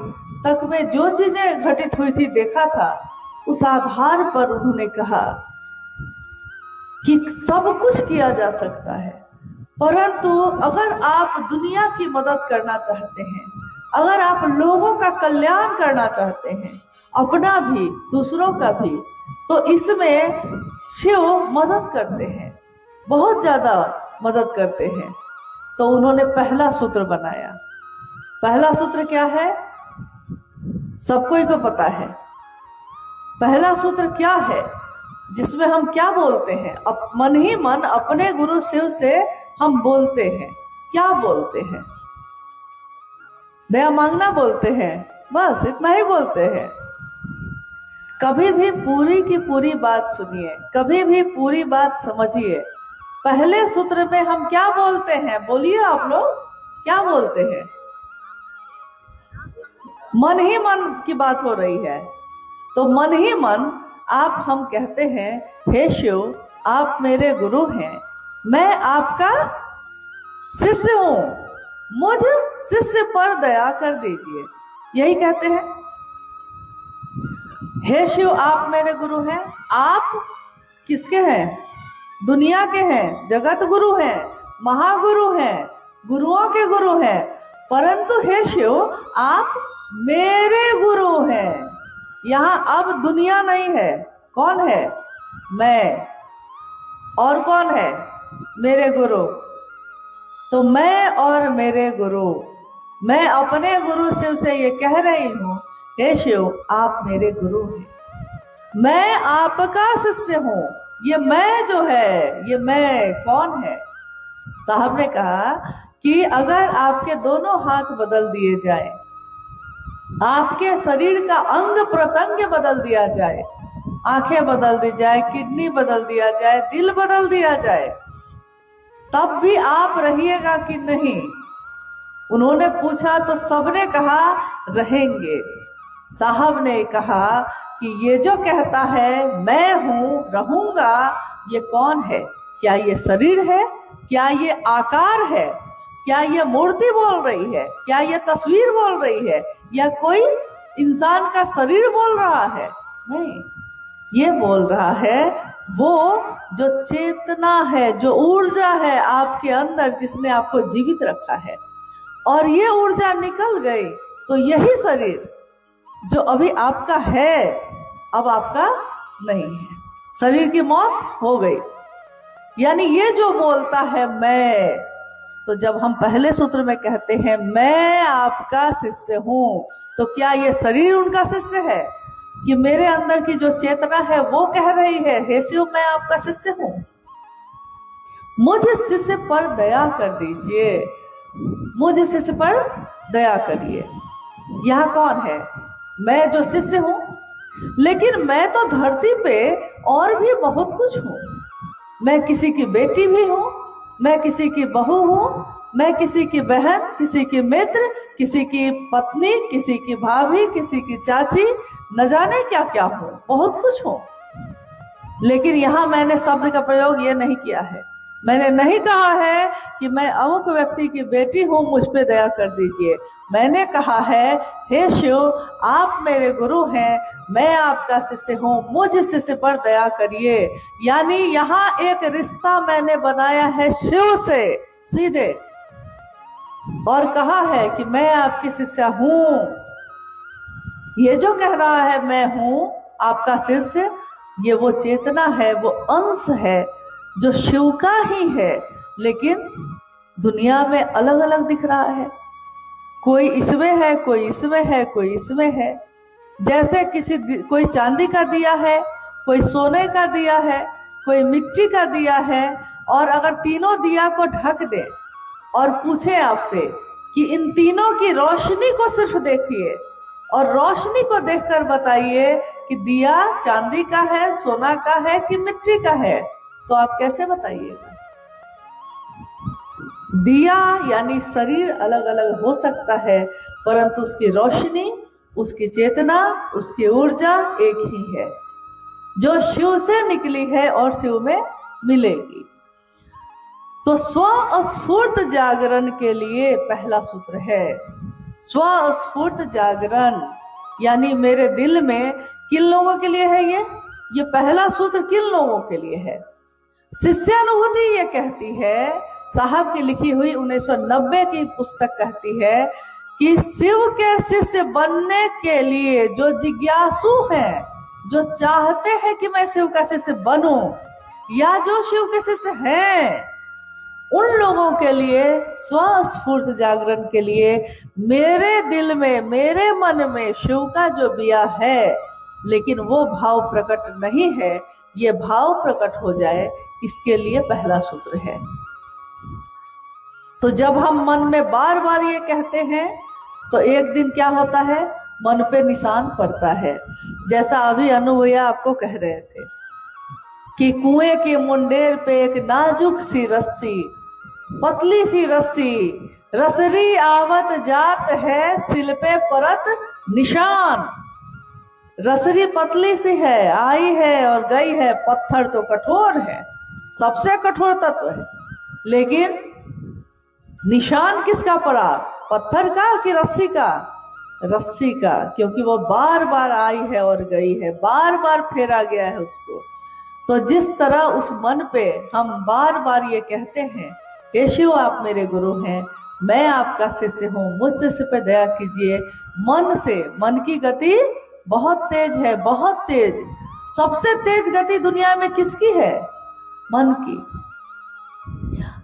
तक में जो चीजें घटित हुई थी, देखा था, उस आधार पर उन्होंने कहा कि सब कुछ किया जा सकता है, परंतु अगर आप दुनिया की मदद करना चाहते हैं, अगर आप लोगों का कल्याण करना चाहते हैं, अपना भी दूसरों का भी, तो इसमें शिव मदद करते हैं, बहुत ज्यादा मदद करते हैं। तो उन्होंने पहला सूत्र बनाया। पहला सूत्र क्या है? सबको ही को पता है। पहला सूत्र क्या है, जिसमें हम क्या बोलते हैं? मन ही मन अपने गुरु शिव से हम बोलते हैं। क्या बोलते हैं? दया मांगना बोलते हैं, बस इतना ही बोलते हैं। कभी भी पूरी की पूरी बात सुनिए, कभी भी पूरी बात समझिए। पहले सूत्र में हम क्या बोलते हैं? बोलिए आप लोग, क्या बोलते हैं? मन ही मन की बात हो रही है, तो मन ही मन आप हम कहते हैं, हे शिव, आप मेरे गुरु हैं, मैं आपका शिष्य हूं, मुझ शिष्य पर दया कर दीजिए, यही कहते हैं। हे शिव, आप मेरे गुरु हैं। आप किसके हैं? दुनिया के हैं, जगत गुरु हैं, महागुरु हैं, गुरुओं के गुरु हैं, परंतु हे शिव, आप मेरे गुरु हैं। यहाँ अब दुनिया नहीं है, कौन है? मैं। और कौन है? मेरे गुरु। तो मैं और मेरे गुरु, मैं अपने गुरु शिव से ये कह रही हूँ, हे शिव, आप मेरे गुरु हैं, मैं आपका शिष्य हूँ। ये मैं जो है, ये मैं कौन है? साहब ने कहा कि अगर आपके दोनों हाथ बदल दिए जाए, आपके शरीर का अंग प्रत्यंग बदल दिया जाए, आंखें बदल दी जाए, किडनी बदल दिया जाए, दिल बदल दिया जाए, तब भी आप रहिएगा कि नहीं? उन्होंने पूछा तो सबने कहा रहेंगे। साहब ने कहा कि ये जो कहता है मैं हूं, रहूंगा, ये कौन है? क्या ये शरीर है? क्या ये आकार है? क्या ये मूर्ति बोल रही है? क्या ये तस्वीर बोल रही है? या कोई इंसान का शरीर बोल रहा है? नहीं, ये बोल रहा है वो जो चेतना है, जो ऊर्जा है आपके अंदर, जिसने आपको जीवित रखा है। और ये ऊर्जा निकल गई तो यही शरीर जो अभी आपका है, अब आपका नहीं है। शरीर की मौत हो गई। यानी ये जो बोलता है मैं, तो जब हम पहले सूत्र में कहते हैं मैं आपका शिष्य हूं, तो क्या ये शरीर उनका शिष्य है कि मेरे अंदर की जो चेतना है वो कह रही है हे शिव मैं आपका शिष्य हूं, मुझ शिष्य पर दया कर दीजिए, मुझ शिष्य पर दया करिए। यह कौन है? मैं जो शिष्य हूं। लेकिन मैं तो धरती पे और भी बहुत कुछ हूं। मैं किसी की बेटी भी हूं, मैं किसी की बहू हूं, मैं किसी की बहन, किसी की मित्र, किसी की पत्नी, किसी की भाभी, किसी की चाची, न जाने क्या क्या हूं, बहुत कुछ हूं। लेकिन यहां मैंने शब्द का प्रयोग ये नहीं किया है। मैंने नहीं कहा है कि मैं अमुक व्यक्ति की बेटी हूं, मुझ पे दया कर दीजिए। मैंने कहा है हे शिव आप मेरे गुरु हैं, मैं आपका शिष्य हूं, मुझ शिष्य पर दया करिए। यानी यहाँ एक रिश्ता मैंने बनाया है शिव से सीधे, और कहा है कि मैं आपकी शिष्य हूं। ये जो कह रहा है मैं हूं आपका शिष्य, ये वो चेतना है, वो अंश है जो शिव का ही है, लेकिन दुनिया में अलग अलग दिख रहा है। कोई इसमें है, कोई इसमें है, कोई इसमें है। जैसे कोई चांदी का दिया है, कोई सोने का दिया है, कोई मिट्टी का दिया है, और अगर तीनों दिया को ढक दे और पूछे आपसे कि इन तीनों की रोशनी को सिर्फ देखिए और रोशनी को देखकर बताइए कि दिया चांदी का है, सोना का है कि मिट्टी का है, तो आप कैसे बताइएगा? दिया यानी शरीर अलग अलग हो सकता है, परंतु उसकी रोशनी, उसकी चेतना, उसकी ऊर्जा एक ही है, जो शिव से निकली है और शिव में मिलेगी। तो स्वस्फूर्त जागरण के लिए पहला सूत्र है स्वस्फूर्त जागरण, यानी मेरे दिल में किन लोगों के लिए है ये पहला सूत्र किन लोगों के लिए है? शिष्यानुभूति ये कहती है, साहब की लिखी हुई 1990 की पुस्तक कहती है कि शिव के शिष्य बनने के लिए जो जिज्ञासु हैं, जो चाहते हैं कि मैं शिव का शिष्य बनूं, या जो शिव के शिष्य हैं, उन लोगों के लिए स्वस्फूर्त जागरण के लिए मेरे दिल में, मेरे मन में शिव का जो बिया है, लेकिन वो भाव प्रकट नहीं है, ये भाव प्रकट हो जाए, इसके लिए पहला सूत्र है। तो जब हम मन में बार बार ये कहते हैं तो एक दिन क्या होता है, मन पे निशान पड़ता है। जैसा अभी अनु भैया आपको कह रहे थे कि कुएं के मुंडेर पे एक नाजुक सी रस्सी, पतली सी रस्सी, रसरी आवत जात है, सिल पे परत निशान। रसरी पतली सी है, आई है और गई है, पत्थर तो कठोर है, सबसे कठोर तत्व है, लेकिन निशान किसका पड़ा? पत्थर का कि रस्सी का? रस्सी का, क्योंकि वो बार बार आई है और गई है, बार बार फेरा गया है उसको। तो जिस तरह उस मन पे हम बार बार ये कहते हैं हे शिव आप मेरे गुरु हैं, मैं आपका शिष्य हूँ, मुझ शिष्य पे दया कीजिए, मन से, मन की गति बहुत तेज है, बहुत तेज। सबसे तेज गति दुनिया में किसकी है? मन की।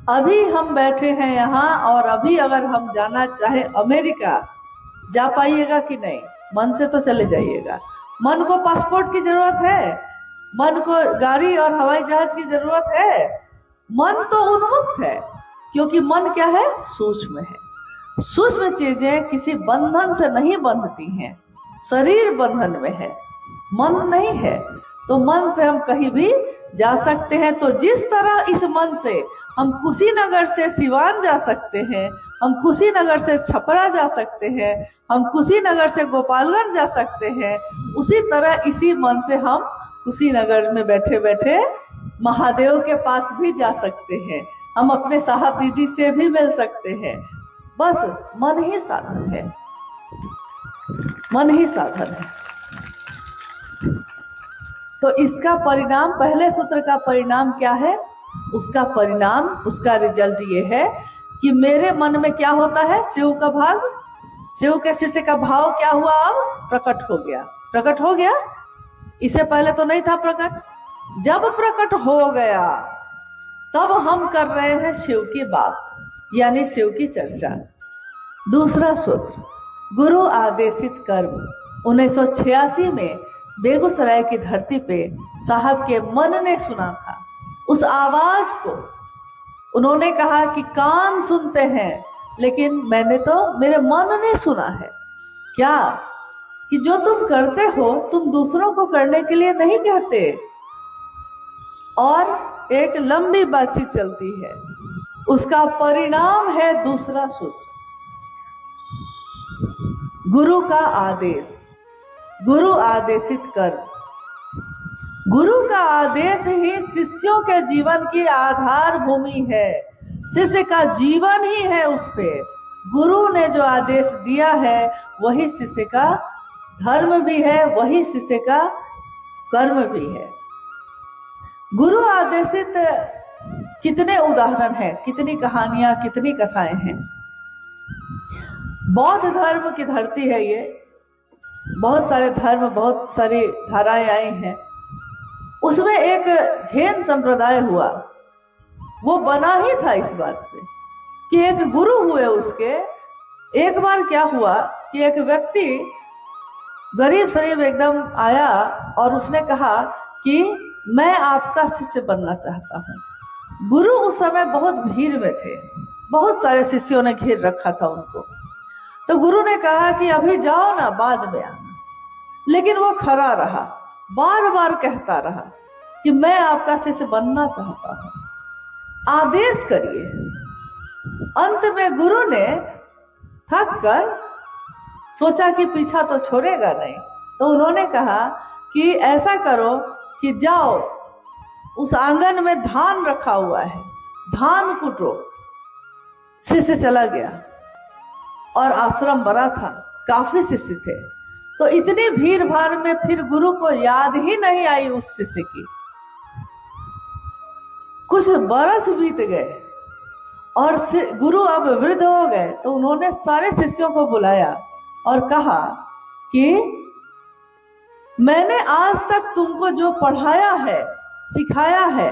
अभी हम बैठे हैं यहाँ, और अभी अगर हम जाना चाहे अमेरिका, जा पाइएगा कि नहीं? मन से तो चले जाइएगा। मन को पासपोर्ट की जरूरत है, मन को गाड़ी और हवाई जहाज की जरूरत है। मन तो उन्मुक्त है, क्योंकि मन क्या है? सूक्ष्म है। सूक्ष्म चीजें किसी बंधन से नहीं बंधती हैं, शरीर बंधन में है, मन नहीं है। तो मन से हम कहीं भी जा सकते हैं। तो जिस तरह इस मन से हम कुशीनगर से सिवान जा सकते हैं, हम कुशीनगर से छपरा जा सकते हैं, हम कुशीनगर से गोपालगंज जा सकते हैं, उसी तरह इसी मन से हम कुशीनगर में बैठे बैठे महादेव के पास भी जा सकते हैं, हम अपने साहब दीदी से भी मिल सकते हैं। बस मन ही साधन है, मन ही साधन है। तो इसका परिणाम, पहले सूत्र का परिणाम क्या है? उसका परिणाम, उसका रिजल्ट ये है कि मेरे मन में क्या होता है? शिव का भाव, शिव के शिष्य का भाव क्या हुआ? अब प्रकट हो गया। प्रकट हो गया, इससे पहले तो नहीं था प्रकट। जब प्रकट हो गया तब हम कर रहे हैं शिव की बात, यानी शिव की चर्चा। दूसरा सूत्र, गुरु आदेशित कर्म। 1986 में बेगूसराय की धरती पे साहब के मन ने सुना था उस आवाज को। उन्होंने कहा कि कान सुनते हैं, लेकिन मेरे मन ने सुना है। क्या कि जो तुम करते हो तुम दूसरों को करने के लिए नहीं कहते। और एक लंबी बातचीत चलती है, उसका परिणाम है दूसरा सूत्र, गुरु का आदेश। गुरु आदेशित कर्म। गुरु का आदेश ही शिष्यों के जीवन की आधार भूमि है। शिष्य का जीवन ही है उस पे। गुरु ने जो आदेश दिया है वही शिष्य का धर्म भी है, वही शिष्य का कर्म भी है। गुरु आदेशित कितने उदाहरण हैं, कितनी कहानियां, कितनी कथाएं हैं। बौद्ध धर्म की धरती है ये। बहुत सारे धर्म, बहुत सारी धाराएं आई हैं। उसमें एक जैन संप्रदाय हुआ, वो बना ही था इस बात पे कि एक गुरु हुए उसके। एक बार क्या हुआ कि एक व्यक्ति गरीब शरीफ एकदम आया और उसने कहा कि मैं आपका शिष्य बनना चाहता हूँ। गुरु उस समय बहुत भीड़ में थे, बहुत सारे शिष्यों ने घेर रखा था उनको। तो गुरु ने कहा कि अभी जाओ ना, बाद में आना। लेकिन वो खड़ा रहा, बार बार कहता रहा कि मैं आपका शिष्य बनना चाहता हूँ, आदेश करिए। अंत में गुरु ने थक कर सोचा कि पीछा तो छोड़ेगा नहीं, तो उन्होंने कहा कि ऐसा करो कि जाओ, उस आंगन में धान रखा हुआ है, धान कुटो। शिष्य चला गया और आश्रम बड़ा था, काफी शिष्य थे। तो इतनी भीड़ भाड़ में फिर गुरु को याद ही नहीं आई उस शिष्य की। कुछ बरस बीत गए और गुरु अब वृद्ध हो गए, तो उन्होंने सारे शिष्यों को बुलाया और कहा कि मैंने आज तक तुमको जो पढ़ाया है, सिखाया है,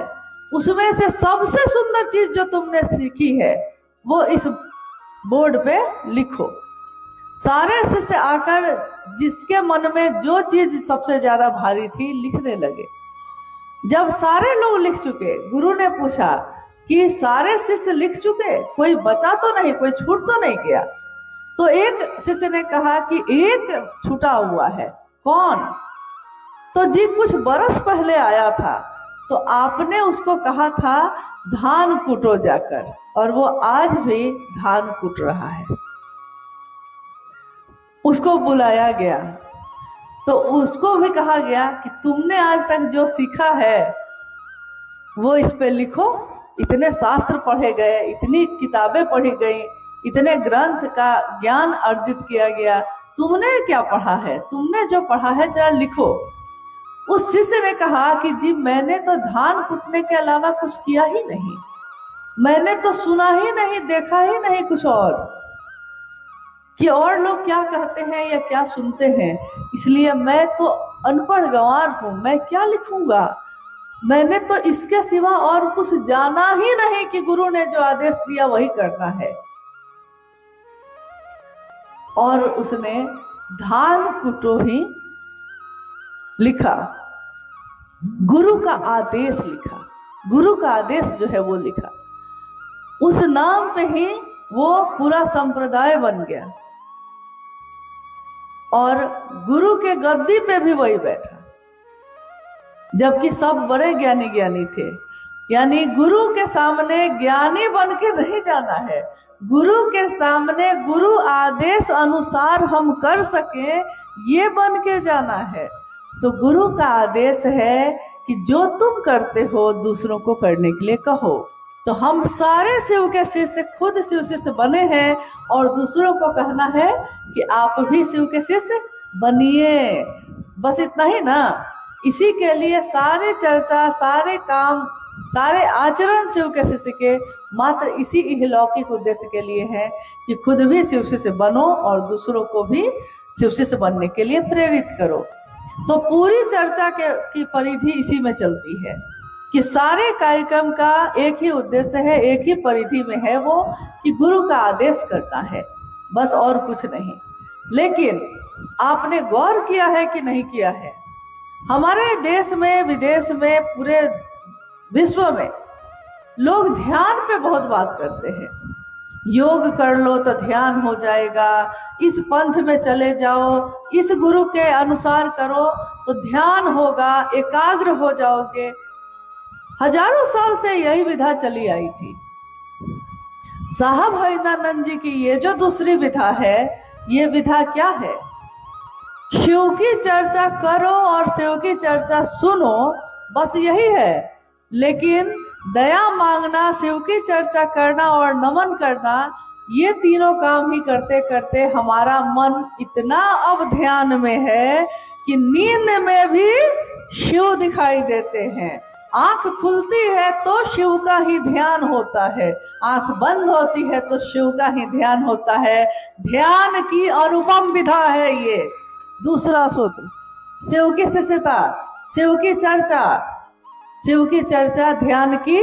उसमें से सबसे सुंदर चीज जो तुमने सीखी है वो इस बोर्ड पे लिखो। सारे शिष्य आकर जिसके मन में जो चीज सबसे ज्यादा भारी थी लिखने लगे। जब सारे लोग लिख चुके, गुरु ने पूछा कि सारे शिष्य लिख चुके, कोई बचा तो नहीं, कोई छूट तो नहीं गया। तो एक शिष्य ने कहा कि एक छूटा हुआ है। कौन? तो जी कुछ बरस पहले आया था, तो आपने उसको कहा था धान कूटो जाकर, और वो आज भी धान कूट रहा है। उसको बुलाया गया तो उसको भी कहा गया कि तुमने आज तक जो सीखा है वो इस पे लिखो। इतने शास्त्र पढ़े गए, इतनी किताबें पढ़ी गई, इतने ग्रंथ का ज्ञान अर्जित किया गया, तुमने क्या पढ़ा है? तुमने जो पढ़ा है जरा लिखो। उस शिष्य ने कहा कि जी मैंने तो धान कूटने के अलावा कुछ किया ही नहीं, मैंने तो सुना ही नहीं, देखा ही नहीं कुछ और कि और लोग क्या कहते हैं या क्या सुनते हैं। इसलिए मैं तो अनपढ़ गंवार हूं, मैं क्या लिखूंगा। मैंने तो इसके सिवा और कुछ जाना ही नहीं कि गुरु ने जो आदेश दिया वही करना है। और उसने धान कुटो ही लिखा, गुरु का आदेश लिखा, गुरु का आदेश जो है वो लिखा। उस नाम पे ही वो पूरा संप्रदाय बन गया और गुरु के गद्दी पे भी वही बैठा, जबकि सब बड़े ज्ञानी ज्ञानी थे। यानी गुरु के सामने ज्ञानी बन के नहीं जाना है, गुरु के सामने गुरु आदेश अनुसार हम कर सके ये बन के जाना है। तो गुरु का आदेश है कि जो तुम करते हो दूसरों को करने के लिए कहो। तो हम सारे शिव के शिष्य खुद शिव शिष्य बने हैं और दूसरों को कहना है कि आप भी शिव के शिष्य बनिए। बस इतना ही ना। इसी के लिए सारे चर्चा, सारे काम, सारे आचरण शिव के शिष्य के मात्र इसी इहलौकिक उद्देश्य के लिए है कि खुद भी शिव शिष्य बनो और दूसरों को भी शिव शिष्य बनने के लिए प्रेरित करो। तो पूरी चर्चा की परिधि इसी में चलती है कि सारे कार्यक्रम का एक ही उद्देश्य है, एक ही परिधि में है, वो कि गुरु का आदेश करना है, बस और कुछ नहीं। लेकिन आपने गौर किया है कि नहीं किया है, हमारे देश में, विदेश में, पूरे विश्व में लोग ध्यान पे बहुत बात करते हैं। योग कर लो तो ध्यान हो जाएगा, इस पंथ में चले जाओ, इस गुरु के अनुसार करो तो ध्यान होगा, एकाग्र हो जाओगे। हजारों साल से यही विधा चली आई थी। साहब हरिदानंद जी की ये जो दूसरी विधा है, ये विधा क्या है? शिव की चर्चा करो और शिव की चर्चा सुनो, बस यही है। लेकिन दया मांगना, शिव की चर्चा करना और नमन करना, ये तीनों काम ही करते करते हमारा मन इतना अब ध्यान में है कि नींद में भी शिव दिखाई देते हैं। आंख खुलती है तो शिव का ही ध्यान होता है, आंख बंद होती है तो शिव का ही ध्यान होता है। ध्यान की अनुपम विधा है ये दूसरा सूत्र। शिव की शिष्यता, शिव की चर्चा, शिव की चर्चा ध्यान की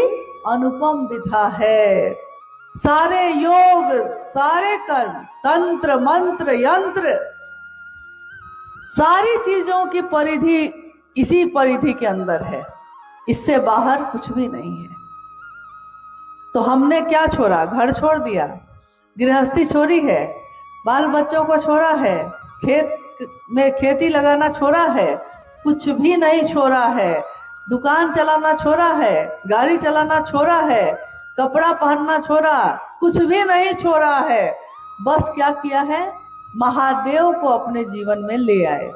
अनुपम विधा है। सारे योग, सारे कर्म, तंत्र, मंत्र, यंत्र, सारी चीजों की परिधि इसी परिधि के अंदर है, इससे बाहर कुछ भी नहीं है। तो हमने क्या छोड़ा? घर छोड़ दिया, गृहस्थी छोड़ी है, बाल बच्चों को छोड़ा है, खेत में खेती लगाना छोड़ा है, कुछ भी नहीं छोड़ा है। दुकान चलाना छोड़ा है, गाड़ी चलाना छोड़ा है, कपड़ा पहनना छोड़ा, कुछ भी नहीं छोड़ा है। बस क्या किया है? महादेव को अपने जीवन में ले आए।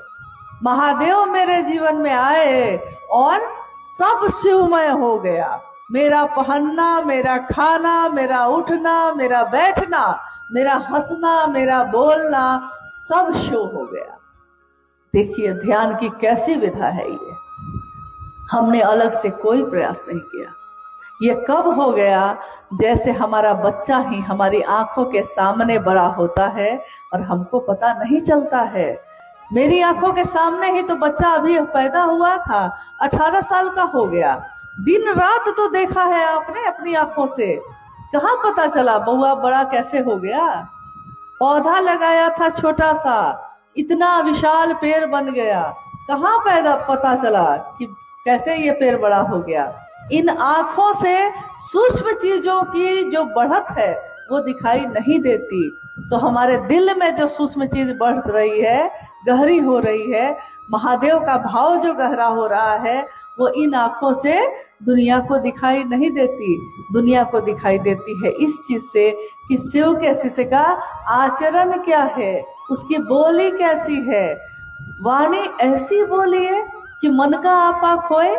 महादेव मेरे जीवन में आए और सब शिवमय हो गया। मेरा पहनना, मेरा खाना, मेरा उठना, मेरा बैठना, मेरा हंसना, मेरा बोलना, सब शिव हो गया। देखिए ध्यान की कैसी विधा है ये। हमने अलग से कोई प्रयास नहीं किया। ये कब हो गया? जैसे हमारा बच्चा ही हमारी आंखों के सामने बड़ा होता है और हमको पता नहीं चलता है। मेरी आंखों के सामने ही तो बच्चा अभी पैदा हुआ था, 18 साल का हो गया। दिन रात तो देखा है आपने अपनी आंखों से, कहाँ पता चला बउआ बड़ा कैसे हो गया? पौधा लगाया था छोटा सा, इतना विशाल पेड़ बन गया, कहाँ पता चला कि कैसे ये पेड़ बड़ा हो गया? इन आंखों से सूक्ष्म चीजों की जो बढ़त है वो दिखाई नहीं देती। तो हमारे दिल में जो सूक्ष्म चीज बढ़ रही है, गहरी हो रही है, महादेव का भाव जो गहरा हो रहा है, वो इन आंखों से दुनिया को दिखाई नहीं देती। दुनिया को दिखाई देती है इस चीज से कि शिव के शिष्य का आचरण क्या है, उसकी बोली कैसी है। वाणी ऐसी बोली है कि मन का आपा खोए,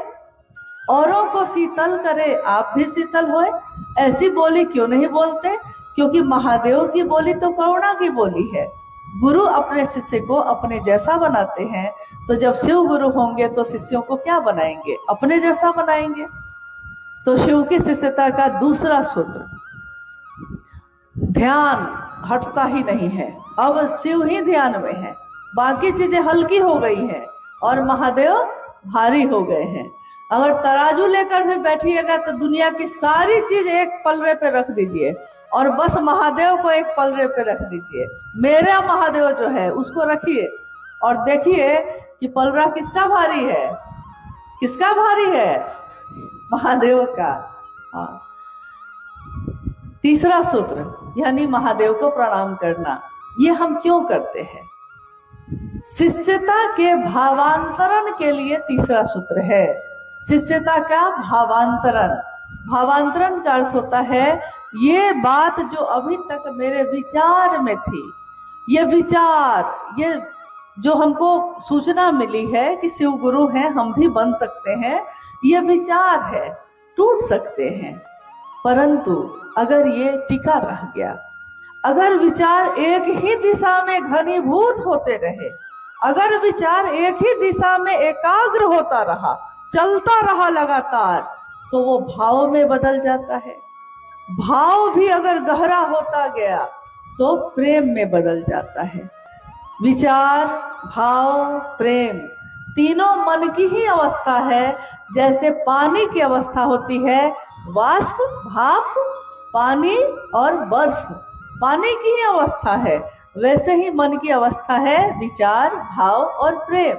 औरों को शीतल करे, आप भी शीतल होए। ऐसी बोली क्यों नहीं बोलते? क्योंकि महादेव की बोली तो करुणा की बोली है। गुरु अपने शिष्य को अपने जैसा बनाते हैं, तो जब शिव गुरु होंगे तो शिष्यों को क्या बनाएंगे? अपने जैसा बनाएंगे। तो शिव की शिष्यता का दूसरा सूत्र, ध्यान हटता ही नहीं है। अब शिव ही ध्यान में है, बाकी चीजें हल्की हो गई हैं और महादेव भारी हो गए हैं। अगर तराजू लेकर भी बैठिएगा तो दुनिया की सारी चीज एक पलड़े पे रख दीजिए और बस महादेव को एक पलड़े पे रख दीजिए। मेरा महादेव जो है उसको रखिए और देखिए कि पलड़ा किसका भारी है? किसका भारी है? महादेव का। हाँ। तीसरा सूत्र यानी महादेव को प्रणाम करना, ये हम क्यों करते हैं? शिष्यता के भावांतरण के लिए तीसरा सूत्र है। शिष्यता का भावांतरण। भावांतरण का अर्थ होता है ये बात जो अभी तक मेरे विचार में थी, ये विचार, ये जो हमको सूचना मिली है कि शिव गुरु हैं, हम भी बन सकते हैं, ये विचार है, टूट सकते हैं। परंतु अगर ये टिका रह गया, अगर विचार एक ही दिशा में घनीभूत होते रहे, अगर विचार एक ही दिशा में एकाग्र होता रहा, चलता रहा लगातार, तो वो भाव में बदल जाता है। भाव भी अगर गहरा होता गया तो प्रेम में बदल जाता है। विचार, भाव, प्रेम, तीनों मन की ही अवस्था है। जैसे पानी की अवस्था होती है वाष्प, भाप, पानी और बर्फ, पानी की ही अवस्था है, वैसे ही मन की अवस्था है विचार, भाव और प्रेम।